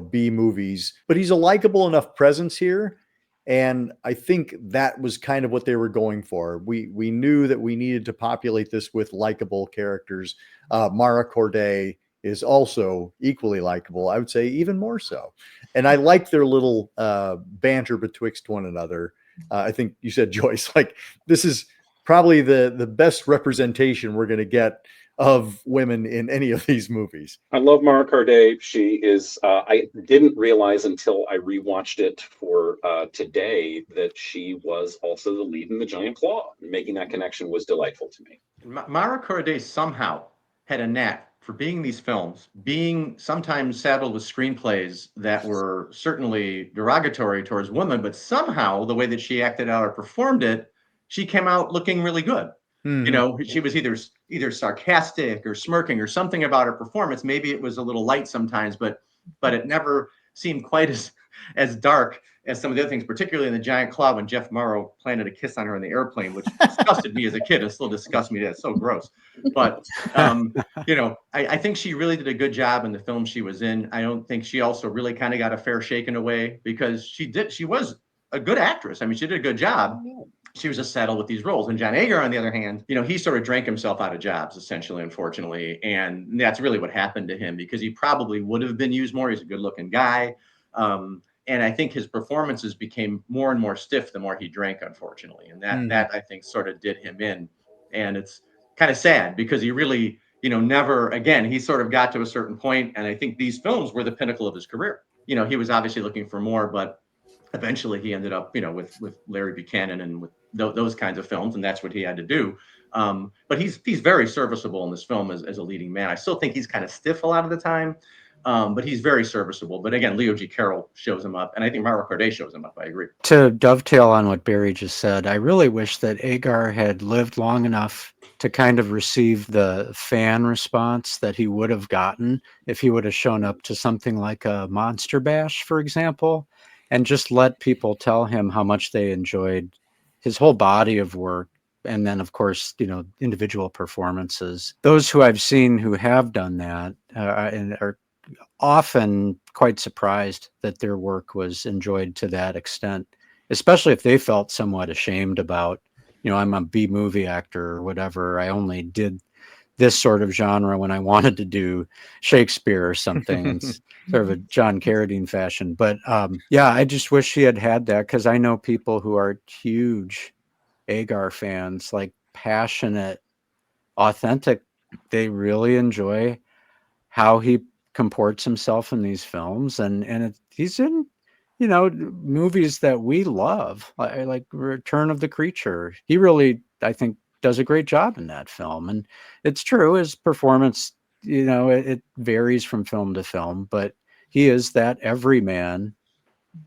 B movies, but he's a likable enough presence here. And I think that was kind of what they were going for. We knew that we needed to populate this with likable characters. Mara Corday is also equally likable. I would say even more so. And I like their little banter betwixt one another. I think you said, Joyce, like, this is probably the best representation we're going to get of women in any of these movies. I love Mara Corday. She is, I didn't realize until I rewatched it for today that she was also the lead in The Giant Claw. Making that connection was delightful to me. Mara Corday somehow had a knack for being in these films, being sometimes saddled with screenplays that were certainly derogatory towards women, but somehow the way that she acted out or performed it, she came out looking really good. Mm-hmm. She was either sarcastic or smirking or something about her performance. Maybe it was a little light sometimes, but it never seemed quite as dark as some of the other things, particularly in The Giant Claw when Jeff Morrow planted a kiss on her in the airplane, which disgusted me as a kid. It still disgusts me. That's so gross. But, I think she really did a good job in the film she was in. I don't think she also really kind of got a fair shake in a way, because she was a good actress. I mean, she did a good job. She was just saddled with these roles. And John Agar, on the other hand, he sort of drank himself out of jobs, essentially, unfortunately. And that's really what happened to him, because he probably would have been used more. He's a good looking guy. And I think his performances became more and more stiff the more he drank, unfortunately. And that I think sort of did him in. And it's kind of sad, because he really, never, again, he sort of got to a certain point. And I think these films were the pinnacle of his career. He was obviously looking for more, but eventually he ended up, with Larry Buchanan and with those kinds of films, and that's what he had to do. But he's very serviceable in this film as a leading man. I still think he's kind of stiff a lot of the time, but he's very serviceable. But again, Leo G. Carroll shows him up, and I think Mara Corday shows him up. I agree. To dovetail on what Barry just said, I really wish that Agar had lived long enough to kind of receive the fan response that he would have gotten if he would have shown up to something like a Monster Bash, for example, and just let people tell him how much they enjoyed his whole body of work. And then, of course, individual performances. Those who I've seen who have done that and are often quite surprised that their work was enjoyed to that extent, especially if they felt somewhat ashamed about, I'm a B movie actor or whatever. I only did this sort of genre when I wanted to do Shakespeare or something. It's sort of a John Carradine fashion. But yeah, I just wish he had that, because I know people who are huge Agar fans, like passionate, authentic. They really enjoy how he comports himself in these films, and he's in movies that we love, like Return of the Creature. He really, I think, does a great job in that film. And it's true, his performance, it varies from film to film, but he is that everyman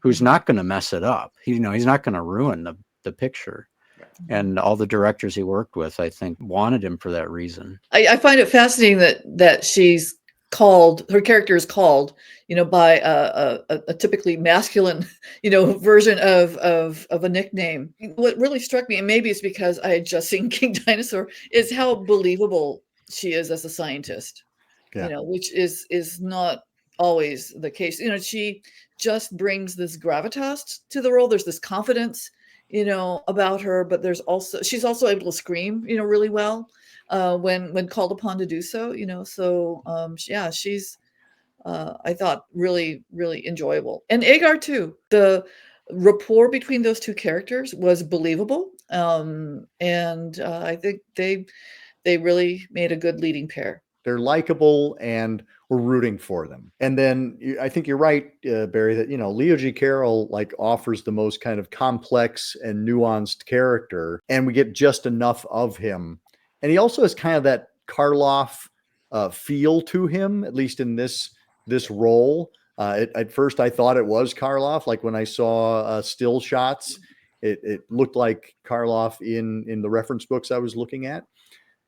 who's not going to mess it up. He's not going to ruin the picture. And all the directors he worked with, I think, wanted him for that reason. I find it fascinating that her character is called, by a typically masculine, version of a nickname. What really struck me, and maybe it's because I had just seen King Dinosaur, is how believable she is as a scientist. Which is not always the case. She just brings this gravitas to the role. There's this confidence, about her, but she's also able to scream, really well when called upon to do so. Yeah, she's I thought really, really enjoyable. And Agar too. The rapport between those two characters was believable, and I think they really made a good leading pair. They're likable, and we're rooting for them. And then I think you're right, Barry, that, Leo G. Carroll offers the most kind of complex and nuanced character, and we get just enough of him. And he also has kind of that Karloff feel to him, at least in this role. At first, I thought it was Karloff. Like when I saw still shots, it looked like Karloff in the reference books I was looking at.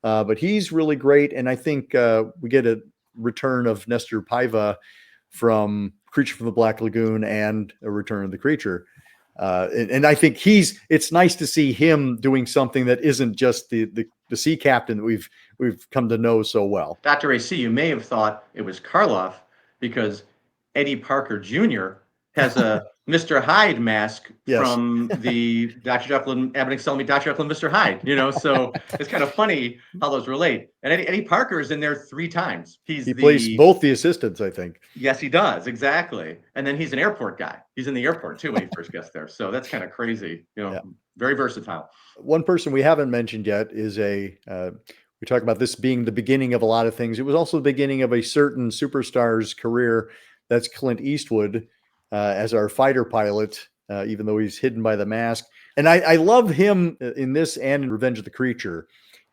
But he's really great. And I think we get a return of Nestor Paiva from Creature from the Black Lagoon and a Return of the Creature. And I think it's nice to see him doing something that isn't just the sea captain that we've come to know so well. Dr. AC, you may have thought it was Karloff because Eddie Parker Jr. has a Mr. Hyde mask from the Dr. Jekyll and Abbott and Costello Meet Dr. Jekyll and Mr. Hyde, so it's kind of funny how those relate. And Eddie Parker is in there 3 times. He plays both the assistants, I think. Yes, he does. Exactly. And then he's an airport guy. He's in the airport too when he first gets there. So that's kind of crazy, very versatile. One person we haven't mentioned yet is we talk about this being the beginning of a lot of things. It was also the beginning of a certain superstar's career. That's Clint Eastwood. As our fighter pilot, even though he's hidden by the mask. And I love him in this and in Revenge of the Creature,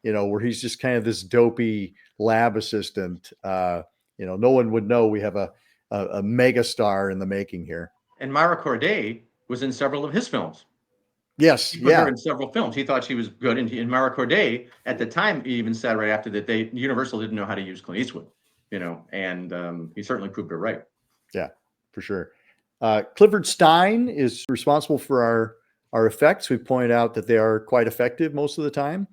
where he's just kind of this dopey lab assistant. No one would know we have a mega star in the making here. And Mara Corday was in several of his films. Yes, he put her in several films. He thought she was good. And Mara Corday, at the time, he even said right after that, Universal didn't know how to use Clint Eastwood, and he certainly proved her right. Yeah, for sure. Clifford Stein is responsible for our effects. We pointed out that they are quite effective most of the time.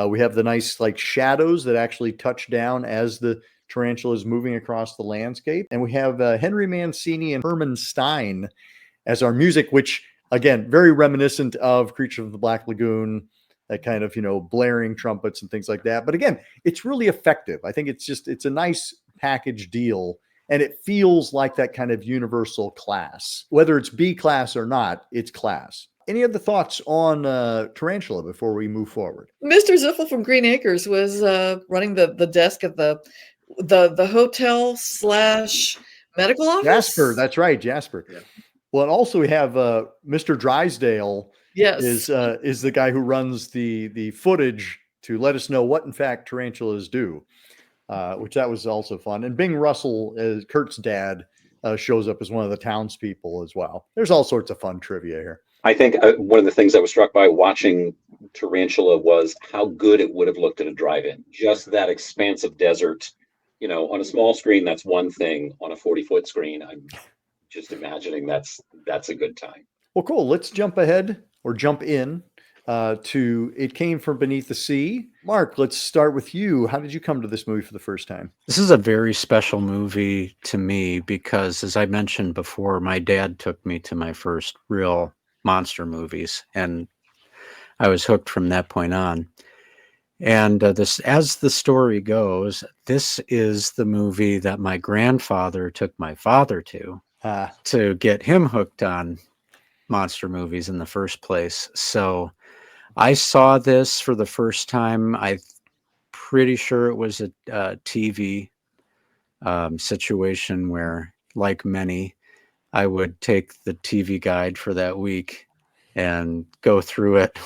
We have the nice shadows that actually touch down as the tarantula is moving across the landscape. And we have Henry Mancini and Herman Stein as our music, which again, very reminiscent of Creature of the Black Lagoon, that kind of, blaring trumpets and things like that. But again, it's really effective. I think it's a nice package deal. And it feels like that kind of universal class. Whether it's B class or not, it's class. Any other thoughts on Tarantula before we move forward? Mr. Ziffel from Green Acres was running the desk at the hotel / medical office. Jasper, that's right, Jasper. Yeah. Well, and also we have Mr. Drysdale. Yes, is the guy who runs the footage to let us know what, in fact, tarantulas do, which that was also fun. And Bing Russell, as Kurt's dad, shows up as one of the townspeople as well. There's all sorts of fun trivia here. I think one of the things I was struck by watching Tarantula was how good it would have looked at a drive-in. Just that expansive desert, on a small screen, that's one thing. On a 40-foot screen, I'm just imagining that's a good time. Well, cool. Let's jump ahead or jump in to It Came From Beneath the Sea. Mark, let's start with you. How did you come to this movie for the first time? This is a very special movie to me because, as I mentioned before, my dad took me to my first real monster movies, and I was hooked from that point on. And this, as the story goes, this is the movie that my grandfather took my father to get him hooked on monster movies in the first place. So I saw this for the first time. I'm pretty sure it was a TV situation where, like many, I would take the TV guide for that week and go through it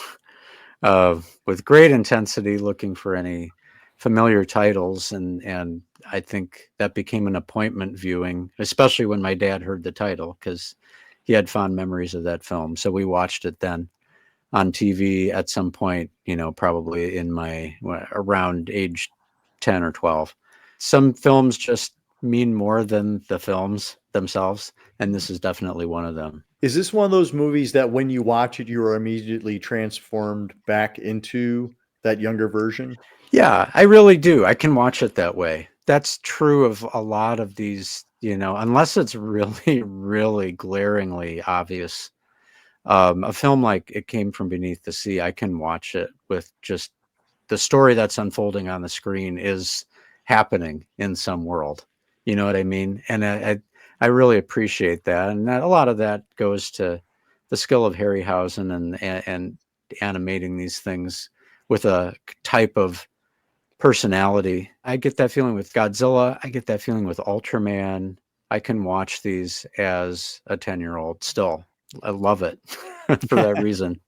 with great intensity, looking for any familiar titles. And I think that became an appointment viewing, especially when my dad heard the title, because he had fond memories of that film. So we watched it then on TV at some point, probably in around age 10 or 12. Some films just mean more than the films themselves, and this is definitely one of them. Is this one of those movies that when you watch it, you are immediately transformed back into that younger version? Yeah, I really do. I can watch it that way. That's true of a lot of these, unless it's really, really glaringly obvious. A film like It Came From Beneath the Sea, I can watch it with just the story that's unfolding on the screen is happening in some world. You know what I mean? And I really appreciate that. And a lot of that goes to the skill of Harryhausen and animating these things with a type of personality. I get that feeling with Godzilla. I get that feeling with Ultraman. I can watch these as a 10-year-old still. I love it for that reason.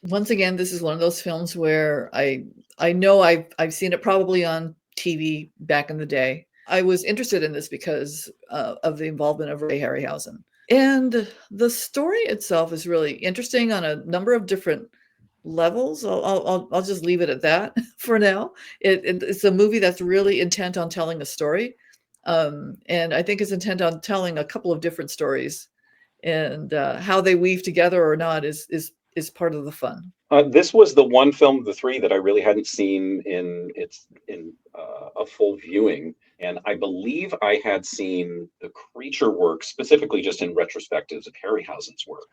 Once again, this is one of those films where I know I've seen it probably on TV back in the day. I was interested in this because of the involvement of Ray Harryhausen. And the story itself is really interesting on a number of different levels. I'll just leave it at that for now. It's a movie that's really intent on telling a story. And I think it's intent on telling a couple of different stories. And how they weave together or not is part of the fun. This was the one film of the three that I really hadn't seen in a full viewing, and I believe I had seen the creature work specifically just in retrospectives of Harryhausen's work.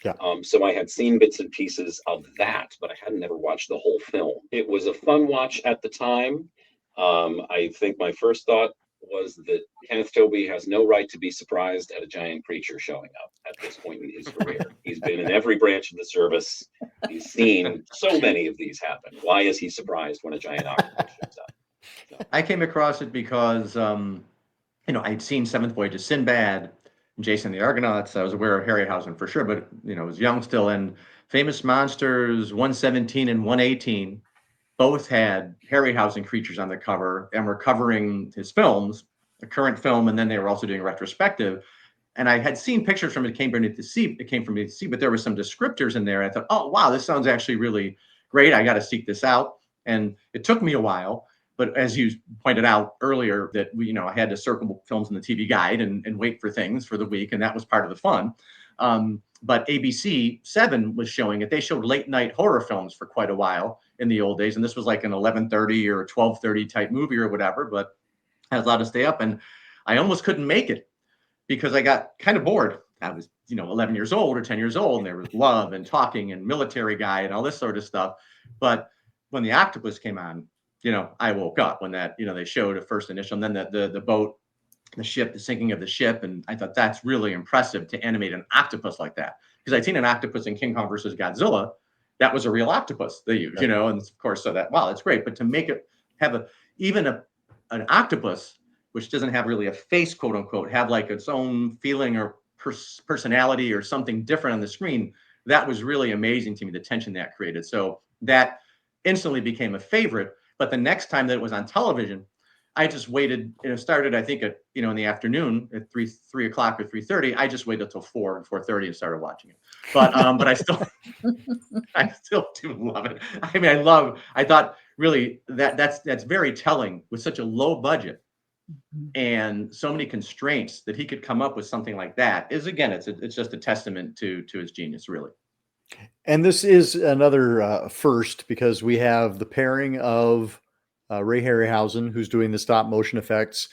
Yeah. So I had seen bits and pieces of that, but I hadn't ever watched the whole film. It was a fun watch at the time. I think my first thought was that Kenneth Tobey has no right to be surprised at a giant creature showing up at this point in his career. He's been in every branch of the service. He's seen so many of these happen. Why is he surprised when a giant octopus shows up? So. I came across it because, I'd seen Seventh Voyage of Sinbad, and Jason the Argonauts. I was aware of Harryhausen for sure, but, I was young still. And Famous Monsters 117 and 118 both had Harryhausen creatures on the cover and were covering his films, the current film, and then they were also doing a retrospective. And I had seen pictures from It Came From Beneath the Sea, but there were some descriptors in there. I thought, oh, wow, this sounds actually really great. I got to seek this out. And it took me a while. But as you pointed out earlier, that I had to circle films in the TV guide and wait for things for the week, and that was part of the fun. But ABC 7 was showing it. They showed late night horror films for quite a while in the old days, and this was like an 11:30 or 12:30 type movie or whatever. But I was allowed to stay up, and I almost couldn't make it because I got kind of bored. I was 11 years old or 10 years old, and there was love and talking and military guy and all this sort of stuff. But when the octopus came on, I woke up when that, they showed a first initial, and then the boat, the ship, the sinking of the ship. And I thought that's really impressive to animate an octopus like that. Because I'd seen an octopus in King Kong versus Godzilla. That was a real octopus they used, and of course, so that, wow, that's great. But to make it have an octopus, which doesn't have really a face, quote unquote, have like its own feeling or personality or something different on the screen, that was really amazing to me, the tension that created. So that instantly became a favorite. But the next time that it was on television, I just waited. It started, I think, at in the afternoon at 3 o'clock or 3:30. I just waited until 4 and 4:30 and started watching it. But I still I still do love it. I mean, I thought really that's very telling with such a low budget and so many constraints that he could come up with something like that is, again, it's just a testament to his genius, really. And this is another first because we have the pairing of Ray Harryhausen, who's doing the stop motion effects,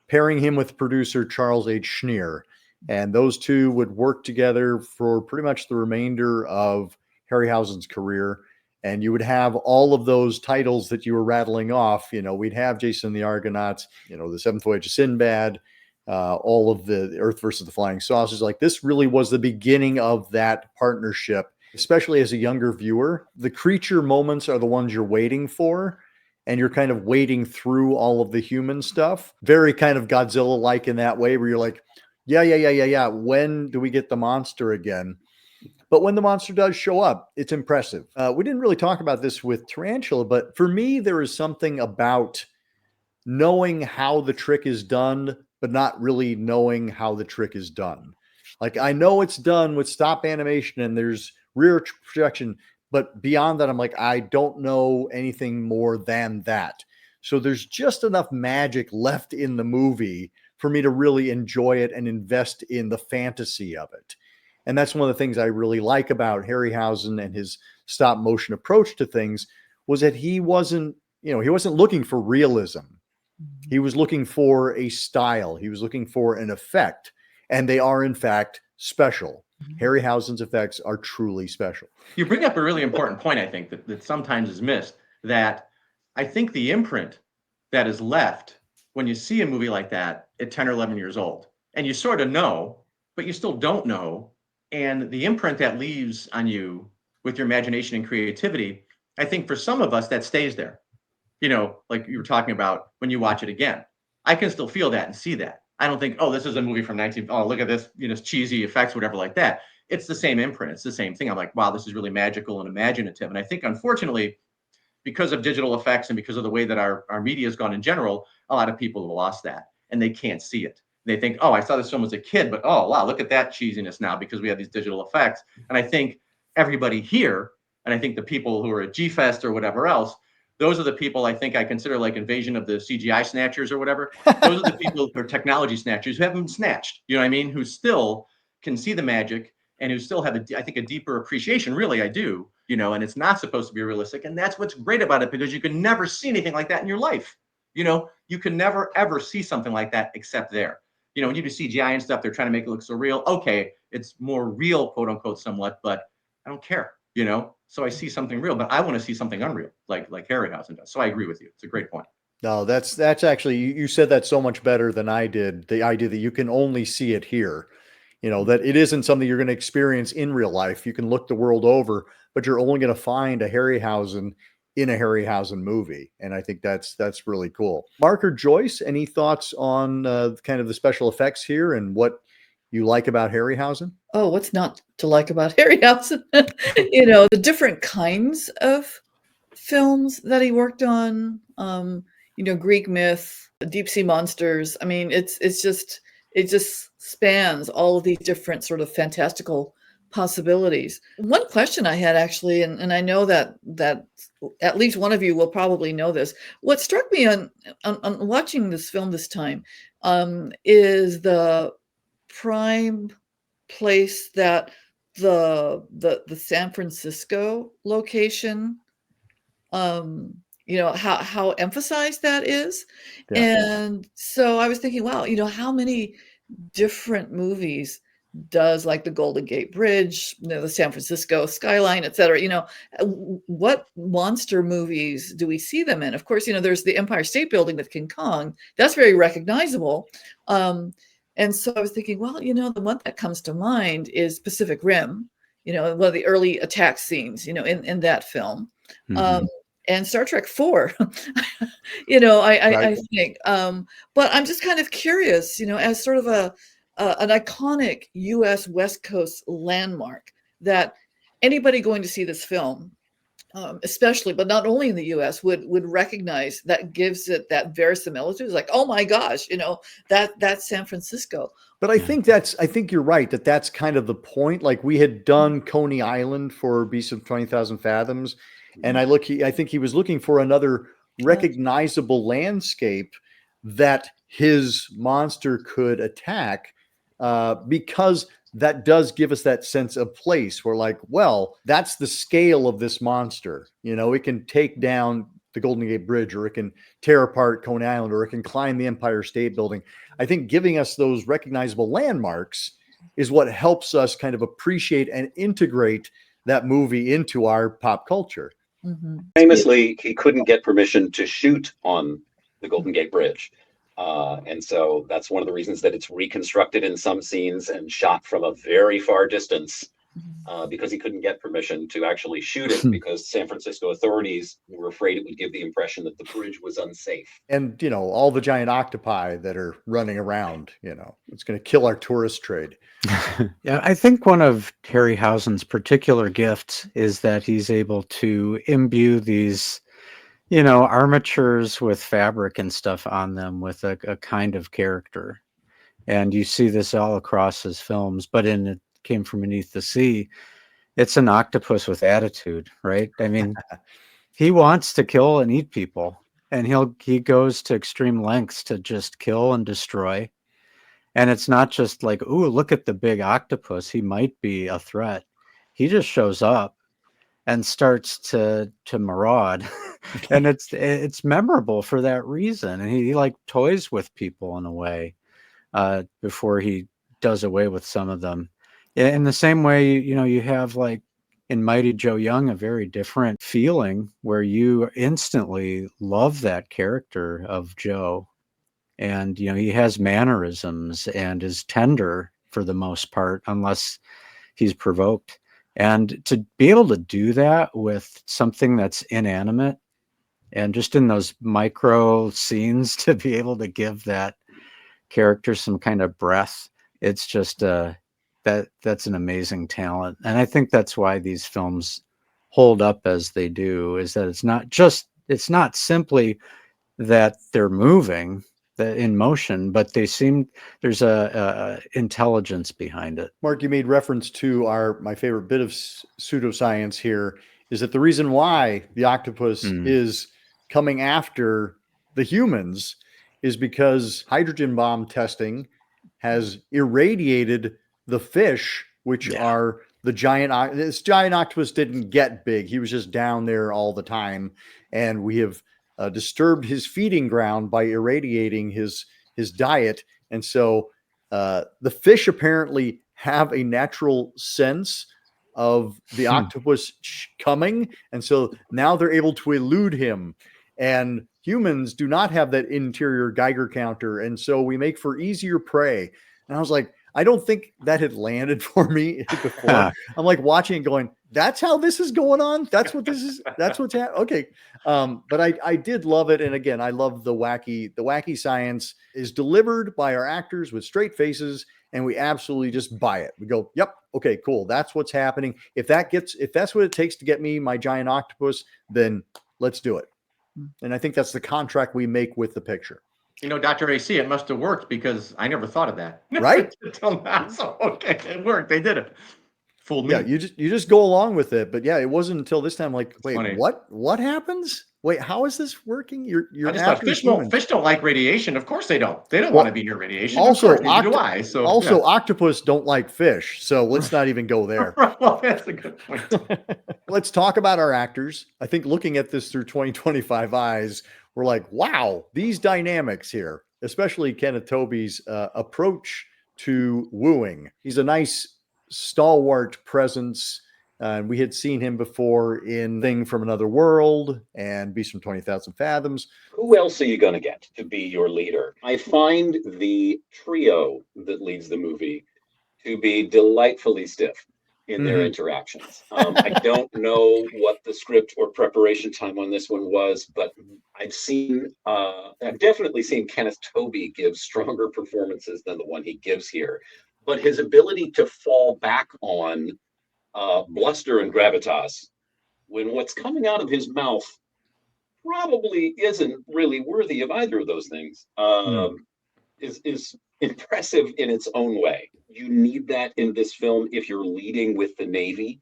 pairing him with producer Charles H. Schneer. And those two would work together for pretty much the remainder of Harryhausen's career. And you would have all of those titles that you were rattling off. We'd have Jason and the Argonauts, the Seventh Voyage of Sinbad, all of the Earth versus the Flying Saucers. Like, this really was the beginning of that partnership, especially as a younger viewer. The creature moments are the ones you're waiting for, and you're kind of wading through all of the human stuff. Very kind of Godzilla-like in that way, where you're like, yeah. When do we get the monster again? But when the monster does show up, it's impressive. We didn't really talk about this with Tarantula, but for me, there is something about knowing how the trick is done, but not really knowing how the trick is done. Like, I know it's done with stop animation and there's rear projection, but beyond that, I'm like, I don't know anything more than that. So there's just enough magic left in the movie for me to really enjoy it and invest in the fantasy of it. And that's one of the things I really like about Harryhausen and his stop motion approach to things, was that he wasn't looking for realism. He was looking for a style. He was looking for an effect. And they are, in fact, special. Harryhausen's effects are truly special. You bring up a really important point, I think, that sometimes is missed, that I think the imprint that is left when you see a movie like that at 10 or 11 years old, and you sort of know, but you still don't know, and the imprint that leaves on you with your imagination and creativity, I think for some of us that stays there. Like you were talking about when you watch it again. I can still feel that and see that. I don't think, oh, this is a movie from look at this, cheesy effects, whatever like that. It's the same imprint. It's the same thing. I'm like, wow, this is really magical and imaginative. And I think, unfortunately, because of digital effects and because of the way that our media has gone in general, a lot of people have lost that and they can't see it. They think, oh, I saw this film as a kid, but oh, wow, look at that cheesiness now because we have these digital effects. And I think everybody here, and I think the people who are at G-Fest or whatever else, those are the people I think I consider like Invasion of the CGI Snatchers or whatever. Those are the people who are technology snatchers who haven't been snatched, you know what I mean? Who still can see the magic and who still have, I think, a deeper appreciation. Really, I do, and it's not supposed to be realistic. And that's what's great about it, because you can never see anything like that in your life. You can never, ever see something like that except there. When you do CGI and stuff, they're trying to make it look so real. Okay, it's more real, quote unquote, somewhat, but I don't care, So I see something real, but I want to see something unreal, like Harryhausen does. So I agree with you. It's a great point. No, that's actually, you said that so much better than I did. The idea that you can only see it here, that it isn't something you're going to experience in real life. You can look the world over, but you're only going to find a Harryhausen in a Harryhausen movie. And I think that's really cool. Mark or Joyce, any thoughts on kind of the special effects here and what you like about Harryhausen? Oh, what's not to like about Harryhausen? The different kinds of films that he worked on, Greek myth, deep sea monsters. I mean, it just spans all of these different sort of fantastical possibilities. One question I had, actually, and I know that at least one of you will probably know this. What struck me on watching this film this time is the prime place that the San Francisco location, how emphasized that is. Yeah. And so I was thinking, wow, how many different movies does, like, the Golden Gate Bridge, the San Francisco skyline, et cetera, what monster movies do we see them in? Of course, there's the Empire State Building with King Kong. That's very recognizable. And so I was thinking, well, the one that comes to mind is Pacific Rim, one of the early attack scenes, in that film. Mm-hmm. And Star Trek 4, right. I think. But I'm just kind of curious, as sort of an iconic U.S. West Coast landmark, that anybody going to see this film especially, but not only in the U.S., would recognize that, gives it that verisimilitude. It's like, oh my gosh, that's San Francisco. But I think you're right that that's kind of the point. Like we had done Coney Island for Beasts of 20,000 Fathoms, and I think he was looking for another recognizable landscape that his monster could attack, because that does give us that sense of place. We're like, well, that's the scale of this monster. It can take down the Golden Gate Bridge, or it can tear apart Coney Island, or it can climb the Empire State Building. I think giving us those recognizable landmarks is what helps us kind of appreciate and integrate that movie into our pop culture. Mm-hmm. Famously, he couldn't get permission to shoot on the Golden Gate Bridge. And so that's one of the reasons that it's reconstructed in some scenes and shot from a very far distance, because he couldn't get permission to actually shoot it, because San Francisco authorities were afraid it would give the impression that the bridge was unsafe. And, all the giant octopi that are running around, it's going to kill our tourist trade. Yeah, I think one of Harryhausen's particular gifts is that he's able to imbue these armatures with fabric and stuff on them with a kind of character. And you see this all across his films, but in It Came From Beneath the Sea, it's an octopus with attitude, right? I mean, he wants to kill and eat people, and he goes to extreme lengths to just kill and destroy. And it's not just like, ooh, look at the big octopus, he might be a threat. He just shows up and starts to maraud. And it's memorable for that reason. And he like toys with people in a way, before he does away with some of them. In the same way, you have like in Mighty Joe Young, a very different feeling where you instantly love that character of Joe. And, he has mannerisms and is tender for the most part, unless he's provoked. And to be able to do that with something that's inanimate, and just in those micro scenes to be able to give that character some kind of breath, it's just that's an amazing talent. And I think that's why these films hold up as they do, is that it's not simply that they're moving in motion, but there's a intelligence behind it. Mark, you made reference to my favorite bit of pseudoscience here, is that the reason why the octopus is coming after the humans is because hydrogen bomb testing has irradiated the fish, which are the giant. This giant octopus didn't get big. He was just down there all the time. And we have disturbed his feeding ground by irradiating his diet. And so the fish apparently have a natural sense of the octopus coming. And so now they're able to elude him. And humans do not have that interior Geiger counter. And so we make for easier prey. And I was like, I don't think that had landed for me before. I'm like watching and going, that's how this is going on. That's what this is. That's what's happening. Okay. But I did love it. And again, I love the wacky science is delivered by our actors with straight faces. And we absolutely just buy it. We go, yep. Okay, cool. That's what's happening. If that's what it takes to get me my giant octopus, then let's do it. And I think that's the contract we make with the picture. Dr. AC, it must have worked, because I never thought of that. Right? So, okay, it worked. They did it. Fooled me. Yeah, you just go along with it. But yeah, it wasn't until this time like, wait, funny. What happens? Wait, how is this working? You're I just thought fish don't like radiation. Of course they don't. They don't want to be near radiation. Also, of course, neither do I. So octopus don't like fish. So let's not even go there. Well, that's a good point. Let's talk about our actors. I think looking at this through 2025 eyes, we're like, wow, these dynamics here, especially Kenneth Tobey's approach to wooing. He's a nice stalwart presence. And we had seen him before in Thing from Another World and Beast from 20,000 Fathoms. Who else are you going to get to be your leader? I find the trio that leads the movie to be delightfully stiff in their interactions. I don't know what the script or preparation time on this one was, but I've definitely seen Kenneth Tobey give stronger performances than the one he gives here. But his ability to fall back on bluster and gravitas when what's coming out of his mouth probably isn't really worthy of either of those things, is impressive in its own way. You need that in this film if you're leading with the Navy,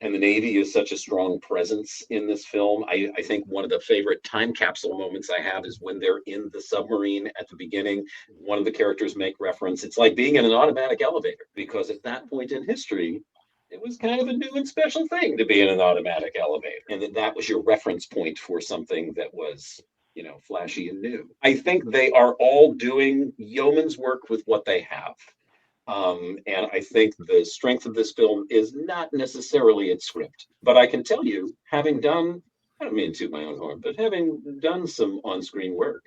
and the Navy is such a strong presence in this film. I think one of the favorite time capsule moments I have is when they're in the submarine at the beginning. One of the characters make reference, it's like being in an automatic elevator, because at that point in history, it was kind of a new and special thing to be in an automatic elevator. And that was your reference point for something that was, flashy and new. I think they are all doing yeoman's work with what they have. And I think the strength of this film is not necessarily its script. But I can tell you, having done, I don't mean to toot my own horn, but having done some on-screen work,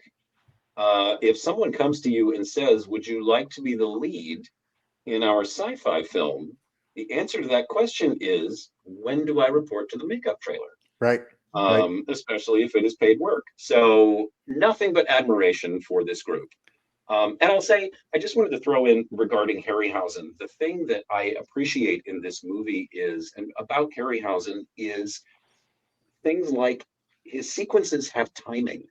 if someone comes to you and says, would you like to be the lead in our sci-fi film? The answer to that question is, when do I report to the makeup trailer? Right. Especially if it is paid work. So nothing but admiration for this group. And I'll say, I just wanted to throw in regarding Harryhausen, the thing that I appreciate in this movie is, and about Harryhausen, is things like his sequences have timing,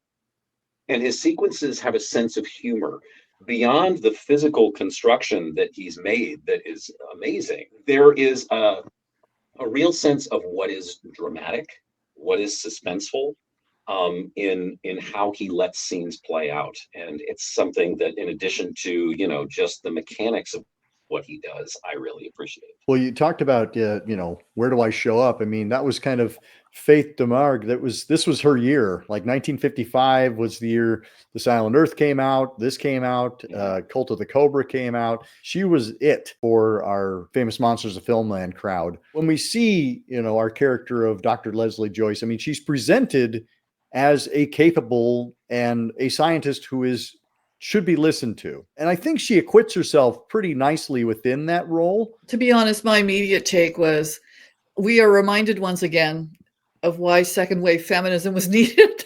and his sequences have a sense of humor. Beyond the physical construction that he's made that is amazing, there is a real sense of what is dramatic, what is suspenseful, in how he lets scenes play out. And it's something that, in addition to, just the mechanics of what he does, I really appreciate. Well, you talked about, where do I show up? I mean, that was kind of Faith DeMargue. This was her year. Like 1955 was the year The Silent Earth came out. This came out. Cult of the Cobra came out. She was it for our famous Monsters of Filmland crowd. When we see, our character of Dr. Leslie Joyce, I mean, she's presented as a capable and a scientist who should be listened to. And I think she acquits herself pretty nicely within that role. To be honest, my immediate take was, we are reminded once again of why second wave feminism was needed.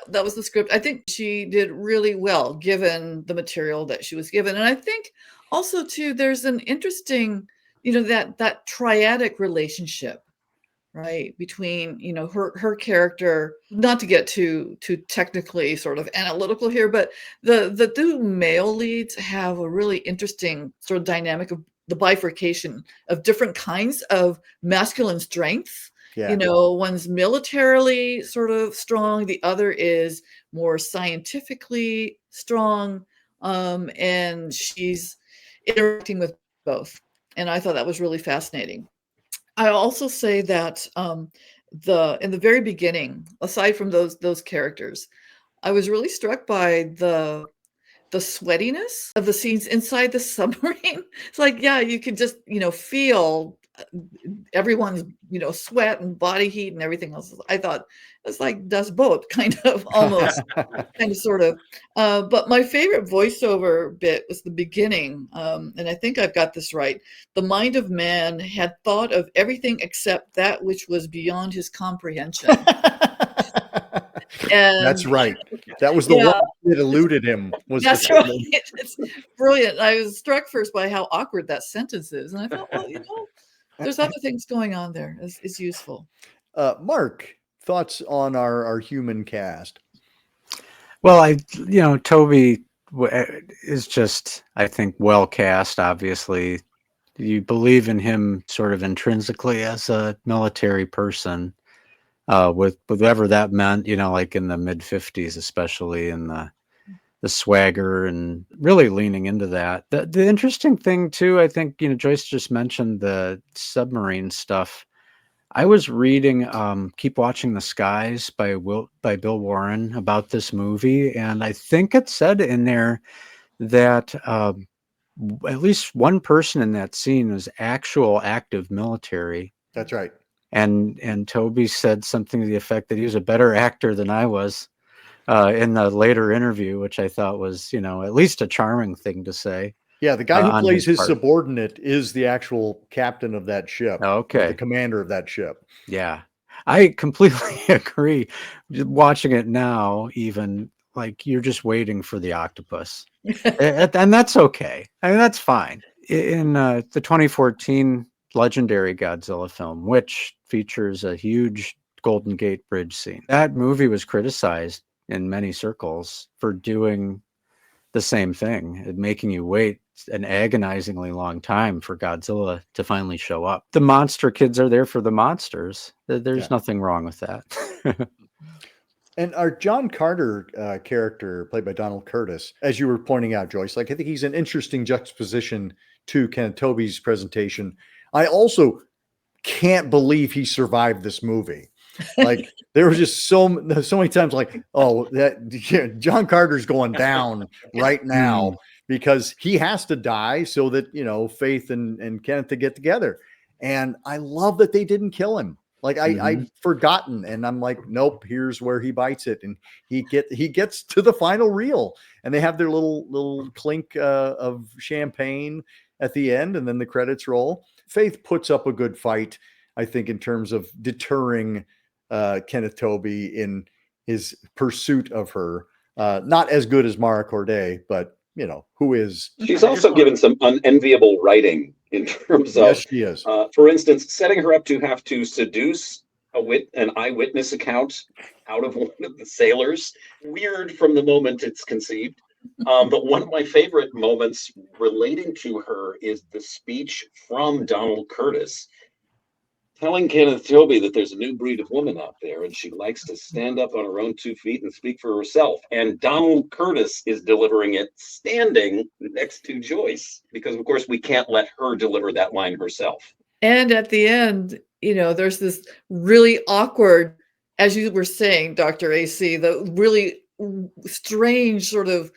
That was the script. I think she did really well given the material that she was given. And I think also too, there's an interesting, that triadic relationship, right, between her character, not to get too technically sort of analytical here, but the two male leads have a really interesting sort of dynamic of the bifurcation of different kinds of masculine strengths. Yeah. One's militarily sort of strong, the other is more scientifically strong, and she's interacting with both, and I thought that was really fascinating. I also say that in the very beginning, aside from those characters, I was really struck by the sweatiness of the scenes inside the submarine. It's like, yeah, you can just feel everyone's sweat and body heat and everything else. I thought it's like Das Boot, kind of, almost, kind of, sort of. But my favorite voiceover bit was the beginning, and I think I've got this right. The mind of man had thought of everything except that which was beyond his comprehension. And that's right. That was the one that eluded him. That's right. It's brilliant. I was struck first by how awkward that sentence is, and I thought, well, there's other things going on there. It's useful. Mark, thoughts on our human cast? Well, Toby is just, I think, well cast. Obviously, you believe in him sort of intrinsically as a military person, with whatever that meant. Like in the mid '50s, especially in the swagger, and really leaning into that. The interesting thing too, I think, Joyce just mentioned the submarine stuff. I was reading Keep Watching the Skies by Bill Warren about this movie, and I think it said in there that at least one person in that scene was actual active military. That's right. And Toby said something to the effect that he was a better actor than I was in the later interview, which I thought was, at least a charming thing to say. Yeah, the guy who plays his subordinate is the actual captain of that ship. Okay. The commander of that ship. Yeah. I completely agree. Watching it now, even, like, you're just waiting for the octopus. And that's okay. I mean, that's fine. In the 2014 legendary Godzilla film, which features a huge Golden Gate Bridge scene. That movie was criticized in many circles for doing the same thing, making you wait an agonizingly long time for Godzilla to finally show up. The monster kids are there for the monsters. There's nothing wrong with that. And our John Carter character, played by Donald Curtis, as you were pointing out, Joyce, like I think he's an interesting juxtaposition to Kenneth Tobey's presentation. I also can't believe he survived this movie. Like there was just so many times like, oh, that John Carter's going down right now because he has to die so that, you know, Faith and Kenneth to get together. And I love that they didn't kill him. Like I'd forgotten, and I'm like, nope, here's where he bites it. And he gets to the final reel, and they have their little clink of champagne at the end, and then the credits roll. Faith puts up a good fight, I think, in terms of deterring Kenneth Tobey in his pursuit of her. Not as good as Mara Corday, but you know, who is. She's also given some unenviable writing in terms of, yes, she is. For instance, setting her up to have to seduce an eyewitness account out of one of the sailors. Weird from the moment it's conceived. But one of my favorite moments relating to her is the speech from Donald Curtis telling Kenneth Tobey that there's a new breed of woman out there and she likes to stand up on her own 2 feet and speak for herself. And Donald Curtis is delivering it standing next to Joyce, because of course we can't let her deliver that line herself. And at the end, you know, there's this really awkward, as you were saying, Dr. AC, the really strange sort of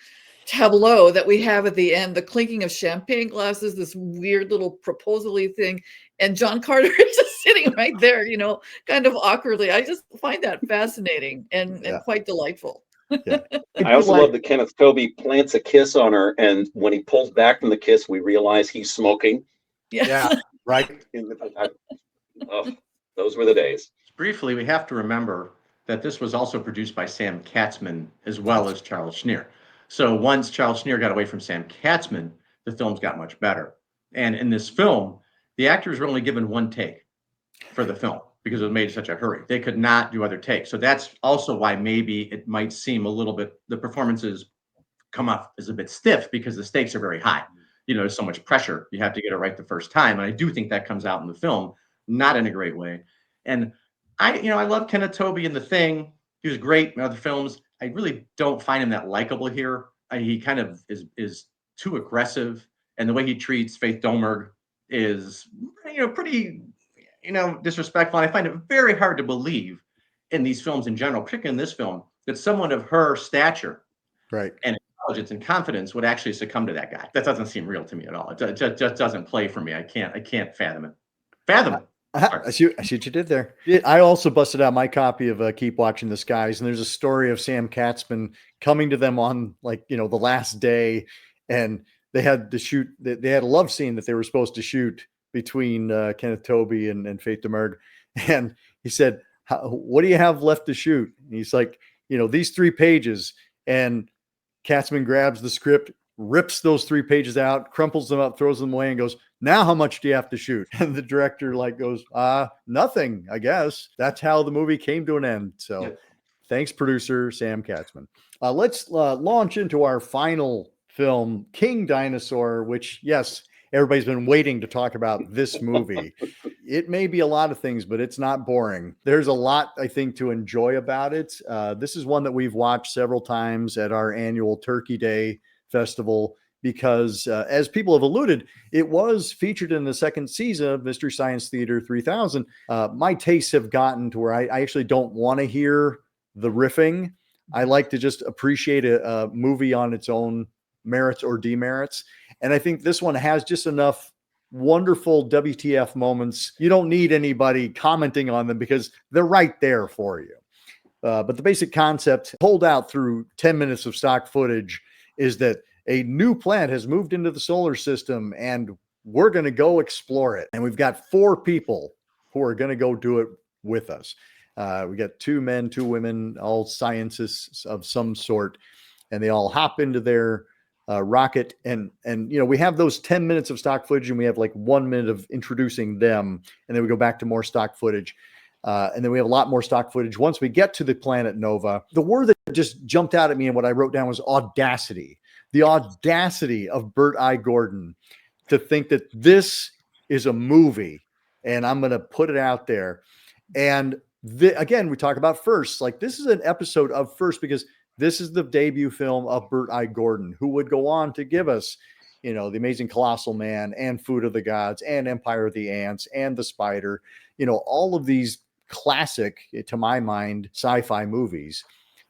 tableau that we have at the end, the clinking of champagne glasses, this weird little proposal-y thing, and John Carter is just sitting right there, you know, kind of awkwardly. I just find that fascinating and quite delightful. Yeah. I also love that Kenneth Tobey plants a kiss on her, and when he pulls back from the kiss, we realize he's smoking. Yeah, right. Those were the days. Briefly, we have to remember that this was also produced by Sam Katzman as well as Charles Schneer. So once Charles Schneer got away from Sam Katzman, the films got much better. And in this film, the actors were only given 1 take for the film because it was made in such a hurry. They could not do other takes. So that's also why maybe it might seem a little bit, the performances come off as a bit stiff because the stakes are very high. You know, there's so much pressure. You have to get it right the first time. And I do think that comes out in the film, not in a great way. And I love Kenneth Tobey in The Thing. He was great in other films. I really don't find him that likable here. He kind of is too aggressive, and the way he treats Faith Domergue is, pretty, disrespectful. And I find it very hard to believe in these films in general, particularly in this film, that someone of her stature, right, and intelligence and confidence would actually succumb to that guy. That doesn't seem real to me at all. It just doesn't play for me. I can't fathom it. I see what you did there. I also busted out my copy of Keep Watching the Skies, and there's a story of Sam Katzman coming to them on the last day, and they had to shoot. They had a love scene that they were supposed to shoot between Kenneth Tobey and Faith Domergue, and he said, "What do you have left to shoot?" And he's like, "These 3 pages," and Katzman grabs the script, rips those 3 pages out, crumples them up, throws them away, and goes, "Now how much do you have to shoot?" And the director goes, nothing, I guess. That's how the movie came to an end. So Thanks, producer Sam Katzman. Let's launch into our final film, King Dinosaur, which, yes, everybody's been waiting to talk about this movie. It may be a lot of things, but it's not boring. There's a lot, I think, to enjoy about it. This is one that we've watched several times at our annual Turkey Day festival, because as people have alluded, it was featured in the 2nd season of Mystery Science Theater 3000. My tastes have gotten to where I actually don't want to hear the riffing. I like to just appreciate a movie on its own merits or demerits. And I think this one has just enough wonderful WTF moments. You don't need anybody commenting on them because they're right there for you. But the basic concept, pulled out through 10 minutes of stock footage, is that a new planet has moved into the solar system and we're going to go explore it. And we've got 4 people who are going to go do it with us. We got 2 men, 2 women, all scientists of some sort, and they all hop into their Rocket, and we have those 10 minutes of stock footage, and we have like 1 minute of introducing them, and then we go back to more stock footage. And then we have a lot more stock footage once we get to the planet Nova. The word that just jumped out at me and what I wrote down was audacity. The audacity of Bert I. Gordon to think that this is a movie, and I'm going to put it out there. And again, we talk about firsts. Like, this is an episode of first because this is the debut film of Bert I. Gordon, who would go on to give us, The Amazing Colossal Man and Food of the Gods and Empire of the Ants and The Spider, all of these classic, to my mind, sci-fi movies.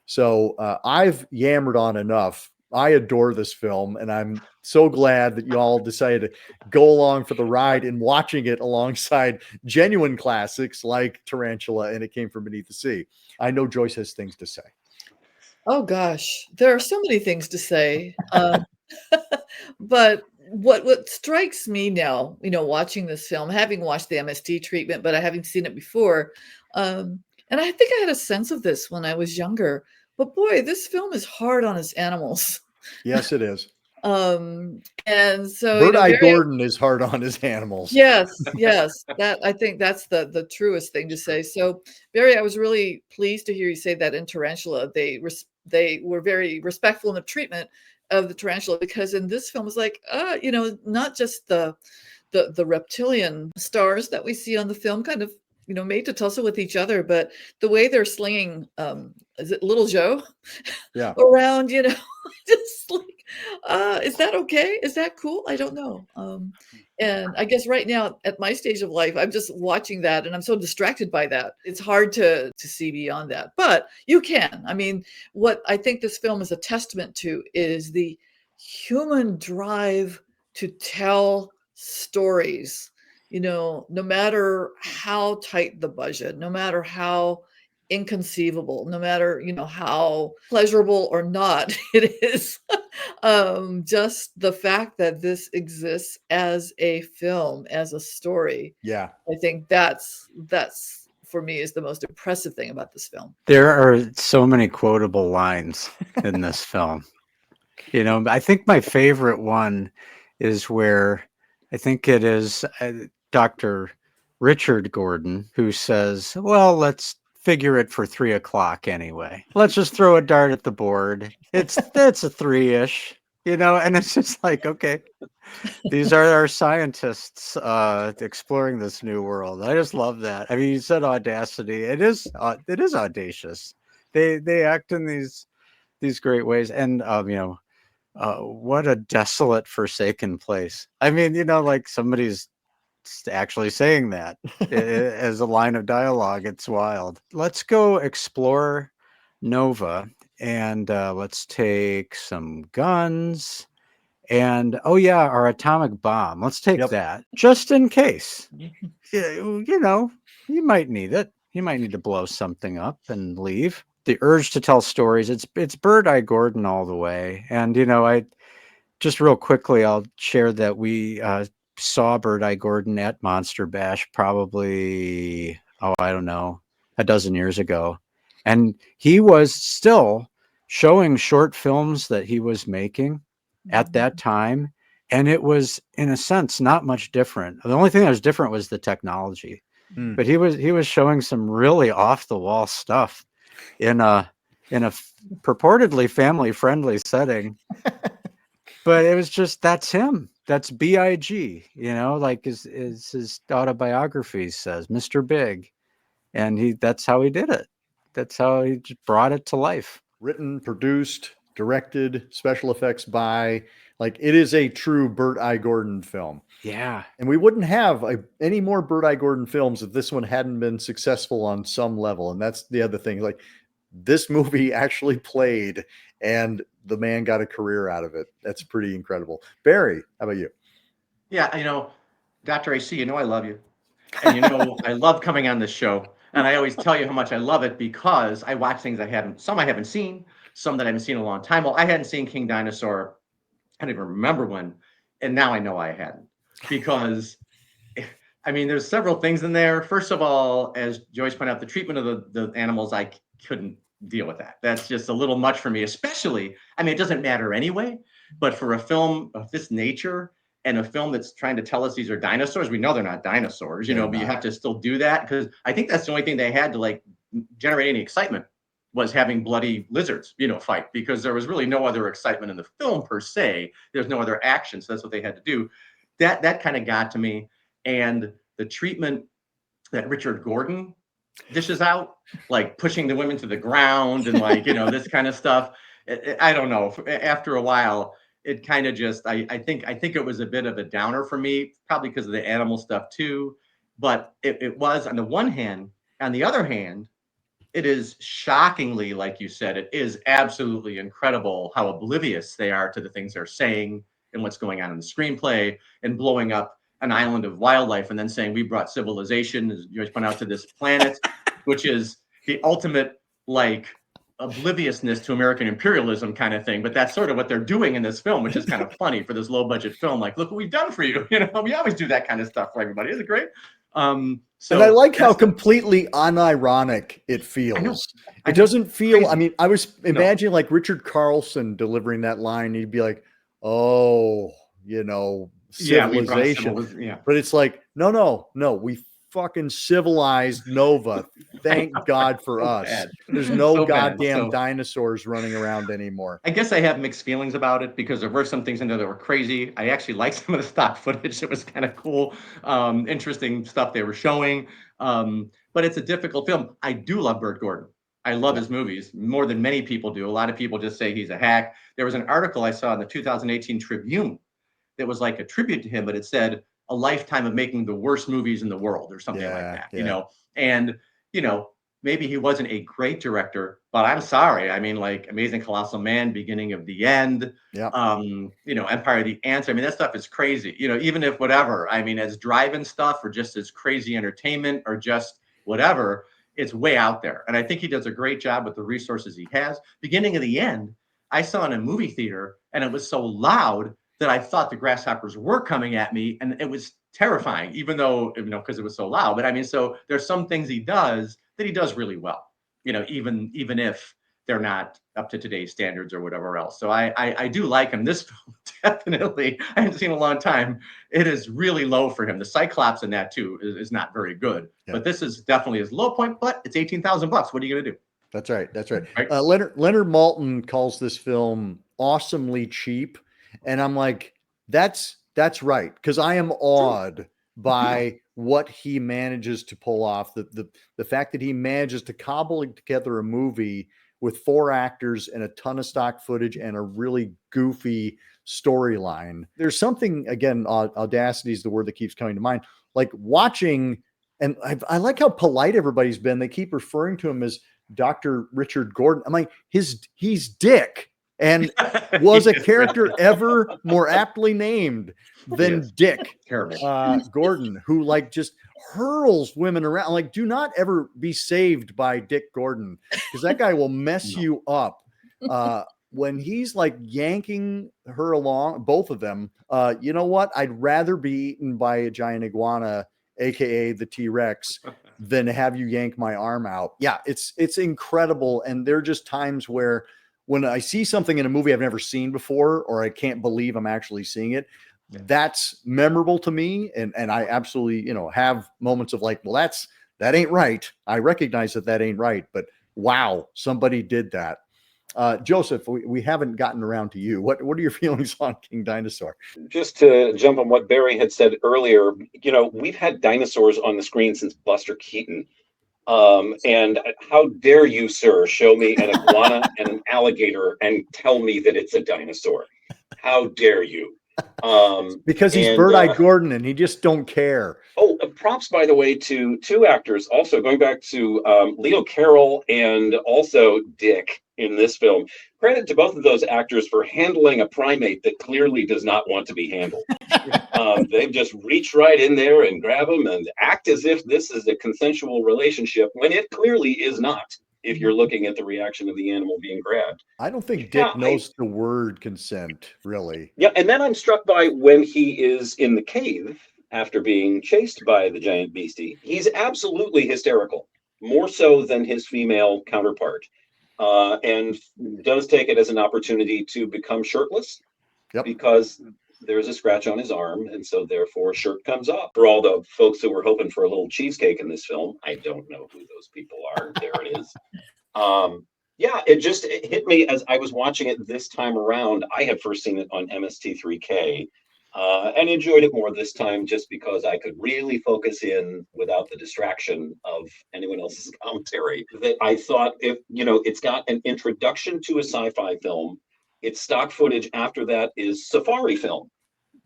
So I've yammered on enough. I adore this film, and I'm so glad that you all decided to go along for the ride in watching it alongside genuine classics like Tarantula and It Came From Beneath the Sea. I know Joyce has things to say. Oh gosh, there are so many things to say. But what strikes me now, watching this film, having watched the MST treatment, but I haven't seen it before, and I think I had a sense of this when I was younger. But boy, this film is hard on its animals. Yes, it is. And so Bert I. Gordon is hard on his animals. Yes. That, I think that's the truest thing to say. So, Barry, I was really pleased to hear you say that in Tarantula, they were very respectful in the treatment of the tarantula, because in this film it's like, not just the reptilian stars that we see on the film kind of, made to tussle with each other, but the way they're slinging, is it Little Joe? Yeah. Around, just like, is that okay? Is that cool? I don't know. And I guess right now at my stage of life, I'm just watching that and I'm so distracted by that. It's hard to see beyond that, but you can. I mean, what I think this film is a testament to is the human drive to tell stories, no matter how tight the budget, no matter how inconceivable, no matter how pleasurable or not it is. Just the fact that this exists as a film, as a story, Yeah, I think that's for me is the most impressive thing about this film. There are so many quotable lines in this film. I think my favorite one is where I think it is Dr. Richard Gordon who says, well, let's figure it for 3:00 anyway. Let's just throw a dart at the board. It's a 3-ish, and it's just like, okay, these are our scientists exploring this new world. I just love that. I mean, you said audacity. It is audacious. They act in these great ways, and what a desolate, forsaken place. I mean, like somebody's actually saying that as a line of dialogue. It's wild. Let's go explore Nova, and let's take some guns, and our atomic bomb. Let's take that just in case. You might need it. You might need to blow something up and leave. The urge to tell stories. It's Bert I. Gordon all the way. And I just real quickly, I'll share that we saw Bert I. Gordon at Monster Bash probably, I don't know, a dozen years ago. And he was still showing short films that he was making at that time. And it was, in a sense, not much different. The only thing that was different was the technology. But he was showing some really off the wall stuff in a purportedly family friendly setting. But it was just, that's him. That's B.I.G., like his autobiography says, Mr. Big. And that's how he did it. That's how he just brought it to life. Written, produced, directed, special effects by, like, it is a true Bert I. Gordon film. Yeah. And we wouldn't have any more Bert I. Gordon films if this one hadn't been successful on some level. And that's the other thing. Like, this movie actually played and the man got a career out of it. That's pretty incredible. Barry, how about you? Yeah, Dr. AC, I love you. And I love coming on this show. And I always tell you how much I love it because I watch things I haven't seen, some that I haven't seen in a long time. Well, I hadn't seen King Dinosaur. I don't even remember when. And now I know I hadn't, because I mean, there's several things in there. First of all, as Joyce pointed out, the treatment of the animals, I couldn't deal with that. That's just a little much for me, especially, I mean, it doesn't matter anyway, But for a film of this nature and a film that's trying to tell us these are dinosaurs, we know they're not dinosaurs, They're but you not. have to still do that, because I think that's the only thing they had to like generate any excitement, was having bloody lizards, fight, because there was really no other excitement in the film per se. There's no other action, so that's what they had to do. That kind of got to me. And the treatment that Richard Gordon dishes out, like pushing the women to the ground and like, this kind of stuff. I don't know. After a while, it kind of just, I think it was a bit of a downer for me, probably because of the animal stuff too. But it was on the one hand. On the other hand, it is shockingly, like you said, it is absolutely incredible how oblivious they are to the things they're saying and what's going on in the screenplay, and blowing up an island of wildlife and then saying we brought civilization, as you guys point out, to this planet, which is the ultimate like obliviousness to American imperialism kind of thing. But that's sort of what they're doing in this film, which is kind of funny for this low budget film. Like, look what we've done for you. We always do that kind of stuff for everybody. Isn't it great? So and I like how completely unironic it feels. It doesn't feel, crazy. I mean, I was imagining like Richard Carlson delivering that line. He'd be like, oh, civilization. Yeah. But it's like, no, we fucking civilized Nova. Thank God for us. Bad. There's no So goddamn dinosaurs running around anymore. I guess I have mixed feelings about it, because there were some things in there that were crazy. I actually liked some of the stock footage. It was kind of cool, interesting stuff they were showing. But it's a difficult film. I do love Bert Gordon. I love his movies more than many people do. A lot of people just say he's a hack. There was an article I saw in the 2018 Tribune that was like a tribute to him, but it said a lifetime of making the worst movies in the world or something like that, and, maybe he wasn't a great director, but I'm sorry. I mean, like Amazing Colossal Man, Beginning of the End, Empire of the Ants. I mean, that stuff is crazy, even if whatever, I mean, as drive-in stuff or just as crazy entertainment or just whatever, it's way out there. And I think he does a great job with the resources he has. Beginning of the End, I saw in a movie theater, and it was so loud that I thought the grasshoppers were coming at me, and it was terrifying, even though, because it was so loud. But I mean, so there's some things he does that he does really well, even if they're not up to today's standards or whatever else. So I do like him. This film, definitely, I haven't seen in a long time. It is really low for him. The Cyclops in that too is not very good, but this is definitely his low point, but it's $18,000. What are you going to do? That's right. Leonard Maltin calls this film awesomely cheap. And I'm like, that's right. Because I am awed by what he manages to pull off. The fact that he manages to cobble together a movie with 4 actors and a ton of stock footage and a really goofy storyline. There's something, again, audacity is the word that keeps coming to mind. Like watching, and I like how polite everybody's been. They keep referring to him as Dr. Richard Gordon. I'm like, he's Dick. And was a character ever more aptly named than Dick Gordon, who like just hurls women around? Like, do not ever be saved by Dick Gordon, because that guy will mess you up. When he's like yanking her along, both of them, you know what? I'd rather be eaten by a giant iguana, aka the T-Rex, than have you yank my arm out. Yeah, it's incredible. And there are just times where when I see something in a movie I've never seen before, or I can't believe I'm actually seeing it, that's memorable to me. And I absolutely, have moments of like, well, that ain't right. I recognize that ain't right, but wow, somebody did that. Joseph, we haven't gotten around to you. What are your feelings on King Dinosaur? Just to jump on what Barry had said earlier, we've had dinosaurs on the screen since Buster Keaton. And how dare you, sir, show me an iguana and an alligator and tell me that it's a dinosaur? How dare you? Because he's Bert Gordon and he just don't care. Oh, props, by the way, to 2 actors. Also, going back to Leo Carroll and also Dick in this film. Credit to both of those actors for handling a primate that clearly does not want to be handled. They've just reached right in there and grab him and act as if this is a consensual relationship when it clearly is not, if you're looking at the reaction of the animal being grabbed. I don't think Dick knows the word consent, really. Yeah, and then I'm struck by when he is in the cave after being chased by the giant beastie. He's absolutely hysterical, more so than his female counterpart, and does take it as an opportunity to become shirtless. Yep. because there's a scratch on his arm, and so therefore shirt comes off. For all the folks who were hoping for a little cheesecake in this film, I don't know who those people are. There it is. Yeah, it hit me as I was watching it this time around. I had first seen it on MST3K, and enjoyed it more this time just because I could really focus in without the distraction of anyone else's commentary. That I thought, if it's got an introduction to a sci-fi film. Its stock footage after that is safari film,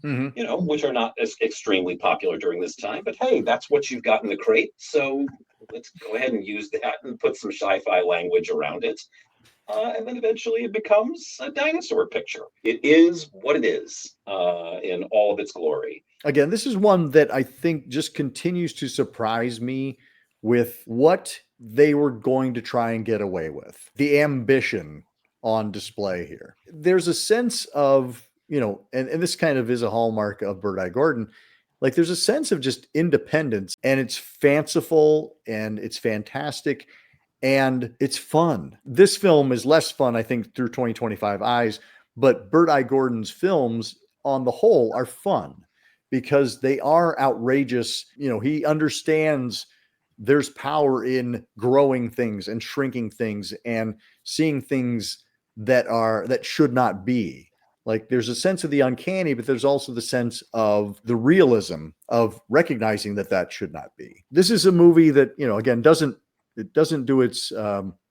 which are not as extremely popular during this time. But hey, that's what you've got in the crate. So let's go ahead and use that and put some sci-fi language around it. And then eventually it becomes a dinosaur picture. It is what it is in all of its glory. Again, this is one that I think just continues to surprise me with what they were going to try and get away with. The ambition on display here. There's a sense of, and this kind of is a hallmark of Bert I. Gordon. Like there's a sense of just independence, and it's fanciful and it's fantastic and it's fun. This film is less fun, I think, through 2025 eyes, but Bert I. Gordon's films on the whole are fun because they are outrageous. He understands there's power in growing things and shrinking things and seeing things that should not be. Like there's a sense of the uncanny, but there's also the sense of the realism of recognizing that should not be. This is a movie that, again, doesn't do its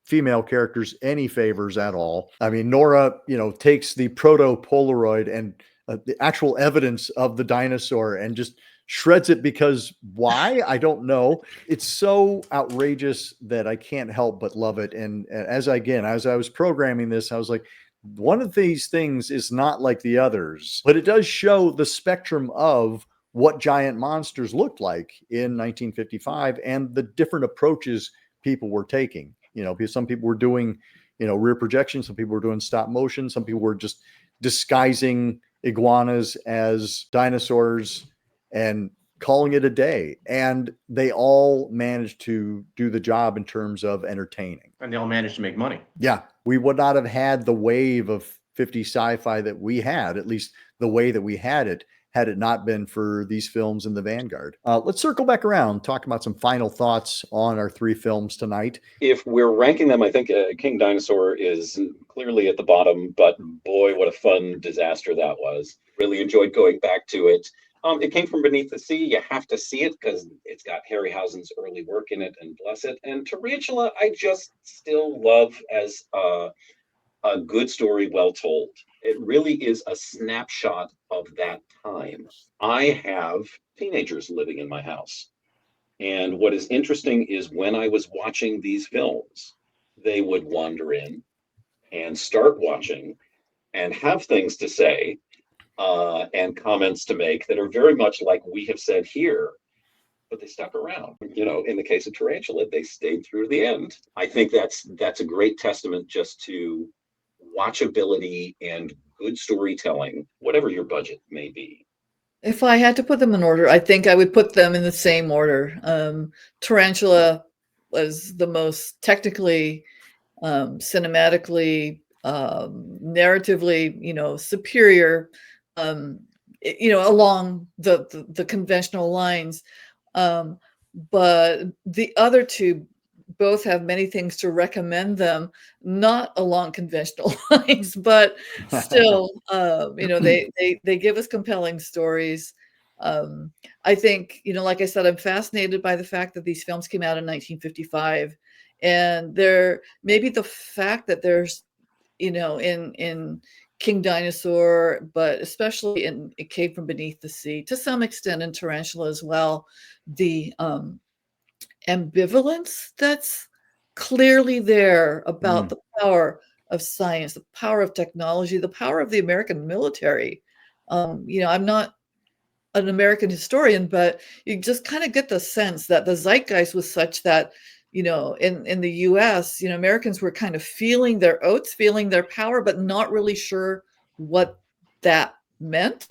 female characters any favors at all. I mean, Nora, takes the proto Polaroid and the actual evidence of the dinosaur and just shreds it because why? I don't know. It's so outrageous that I can't help but love it. And as I was programming this, I was like, one of these things is not like the others, but it does show the spectrum of what giant monsters looked like in 1955 and the different approaches people were taking. Because some people were doing, rear projection, some people were doing stop motion, some people were just disguising iguanas as dinosaurs and calling it a day. And they all managed to do the job in terms of entertaining. And they all managed to make money. Yeah. We would not have had the wave of 50 sci-fi that we had, at least the way that we had it not been for these films in the vanguard. Let's circle back around, talk about some final thoughts on our 3 films tonight. If we're ranking them, I think King Dinosaur is clearly at the bottom, but boy, what a fun disaster that was. Really enjoyed going back to it. It came from beneath the sea. You have to see it because it's got Harryhausen's early work in it, and bless it. And Tarantula, I just still love as a good story well told. It really is a snapshot of that time. I have teenagers living in my house. And what is interesting is when I was watching these films, they would wander in and start watching and have things to say and comments to make that are very much like we have said here, but they stuck around. In the case of Tarantula, they stayed through the end. I think that's a great testament just to watchability and good storytelling, whatever your budget may be. If I had to put them in order, I think I would put them in the same order. Tarantula was the most technically, cinematically, narratively, superior, along the conventional lines. But the other two both have many things to recommend them, not along conventional lines, but still, they give us compelling stories. I think, like I said, I'm fascinated by the fact that these films came out in 1955, and maybe the fact that there's, in King Dinosaur, but especially in It Came from Beneath the Sea, to some extent in Tarantula as well, the ambivalence that's clearly there about the power of science, the power of technology, the power of the American military. I'm not an American historian, but you just kind of get the sense that the zeitgeist was such that, in the US, Americans were kind of feeling their oats, feeling their power, but not really sure what that meant,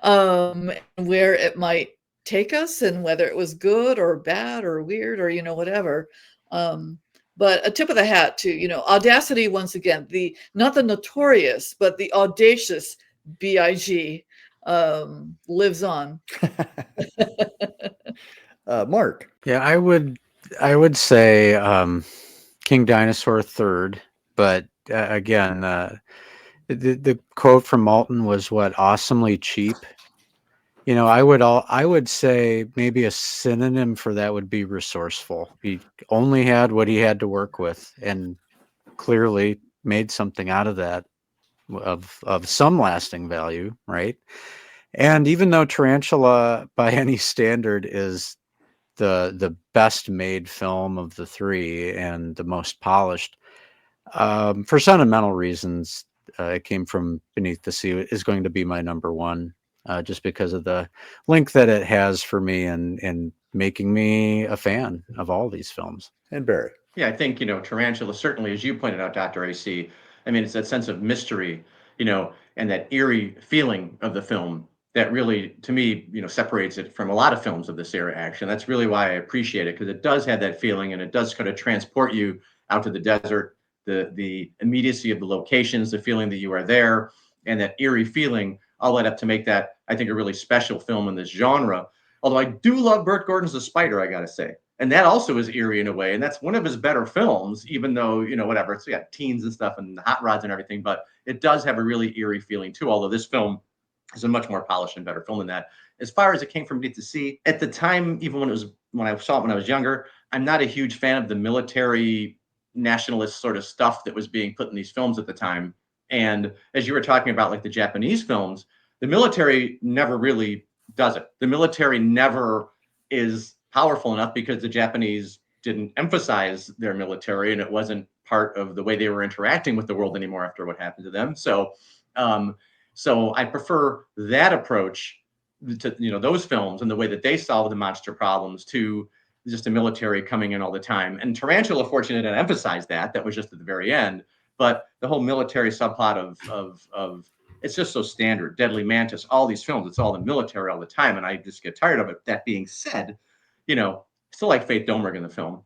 and where it might take us, and whether it was good or bad or weird or whatever. But a tip of the hat to audacity once again, not the notorious but the audacious BIG lives on. Mark. Yeah, I would say King Dinosaur third, but again, the quote from Malton was what awesomely cheap. I would say maybe a synonym for that would be resourceful. He only had what he had to work with, and clearly made something out of that of some lasting value, right? And even though Tarantula, by any standard, is the best made film of the three and the most polished, for sentimental reasons, it came from Beneath the Sea is going to be my number one, just because of the link that it has for me and making me a fan of all these films. And Barry. Yeah, I think, Tarantula, certainly, as you pointed out, Dr. AC, I mean, it's that sense of mystery, and that eerie feeling of the film that really, to me, separates it from a lot of films of this era, actually. That's really why I appreciate it, because it does have that feeling, and it does kind of transport you out to the desert, the immediacy of the locations, the feeling that you are there, and that eerie feeling all led up to make that, I think, a really special film in this genre. Although I do love Bert Gordon's The Spider, I got to say. And that also is eerie in a way, and that's one of his better films, even though, whatever, it's got teens and stuff and hot rods and everything, but it does have a really eerie feeling too, although this film is a much more polished and better film than that. As far as It Came From Beneath the Sea, at the time, even when I saw it when I was younger, I'm not a huge fan of the military nationalist sort of stuff that was being put in these films at the time. And as you were talking about, like the Japanese films, the military never really does it. The military never is powerful enough because the Japanese didn't emphasize their military, and it wasn't part of the way they were interacting with the world anymore after what happened to them. So I prefer that approach to those films and the way that they solve the monster problems to just the military coming in all the time. And Tarantula, fortunately, didn't emphasize that. That was just at the very end. But the whole military subplot of it's just so standard. Deadly Mantis, all these films, it's all the military all the time, and I just get tired of it. That being said, still like Faith Domergue in the film.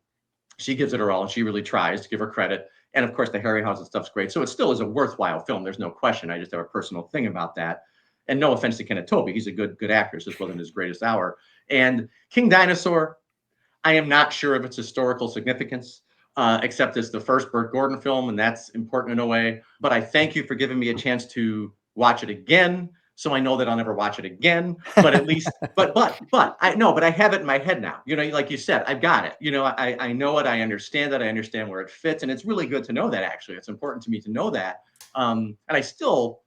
She gives it her all, and she really tries to give her credit. And of course, the Harryhausen stuff's great. So it still is a worthwhile film. There's no question. I just have a personal thing about that. And no offense to Kenneth Tobey, he's a good actor. This wasn't his greatest hour. And King Dinosaur, I am not sure of its historical significance, except it's the first Bert Gordon film, and that's important in a way. But I thank you for giving me a chance to watch it again, so I know that I'll never watch it again. But at least, but I have it in my head now. Like you said, I've got it. I know it. I understand that. I understand where it fits, and it's really good to know that. Actually, it's important to me to know that. And I still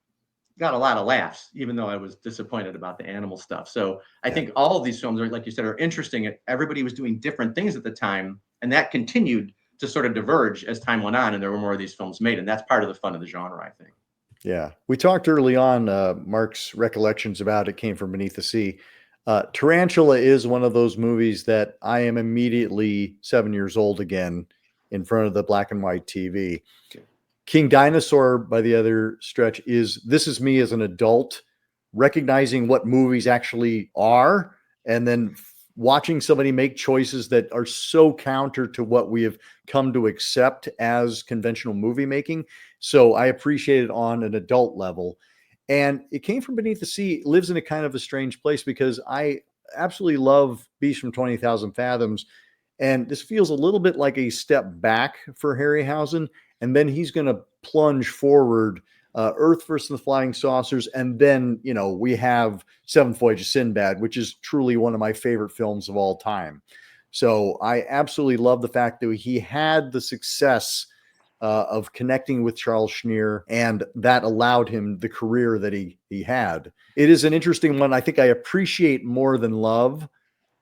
got a lot of laughs, even though I was disappointed about the animal stuff. So I think all of these films are, like you said, are interesting. Everybody was doing different things at the time, and that continued to sort of diverge as time went on, and there were more of these films made, and that's part of the fun of the genre, I think. Yeah. We talked early on, Mark's recollections about It Came From Beneath the Sea. Tarantula is one of those movies that I am immediately 7 years old again in front of the black and white TV. King Dinosaur, by the other stretch, this is me as an adult recognizing what movies actually are, and then watching somebody make choices that are so counter to what we have come to accept as conventional movie making. So I appreciate it on an adult level. And It Came From Beneath the Sea lives in a kind of a strange place because I absolutely love Beast from 20,000 Fathoms. And this feels a little bit like a step back for Harryhausen. And then he's going to plunge forward, Earth versus the Flying Saucers. And then, we have Seventh Voyage of Sinbad, which is truly one of my favorite films of all time. So I absolutely love the fact that he had the success of connecting with Charles Schneer, and that allowed him the career that he had. It is an interesting one. I think I appreciate more than love,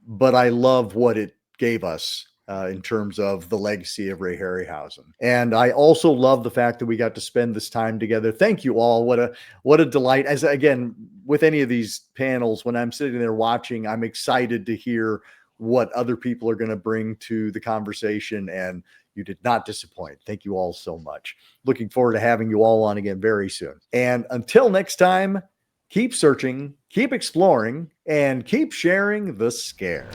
but I love what it gave us in terms of the legacy of Ray Harryhausen. And I also love the fact that we got to spend this time together. Thank you all. What a delight. As again, with any of these panels, when I'm sitting there watching, I'm excited to hear what other people are going to bring to the conversation, and you did not disappoint. Thank you all so much. Looking forward to having you all on again very soon. And until next time, keep searching, keep exploring, and keep sharing the scare.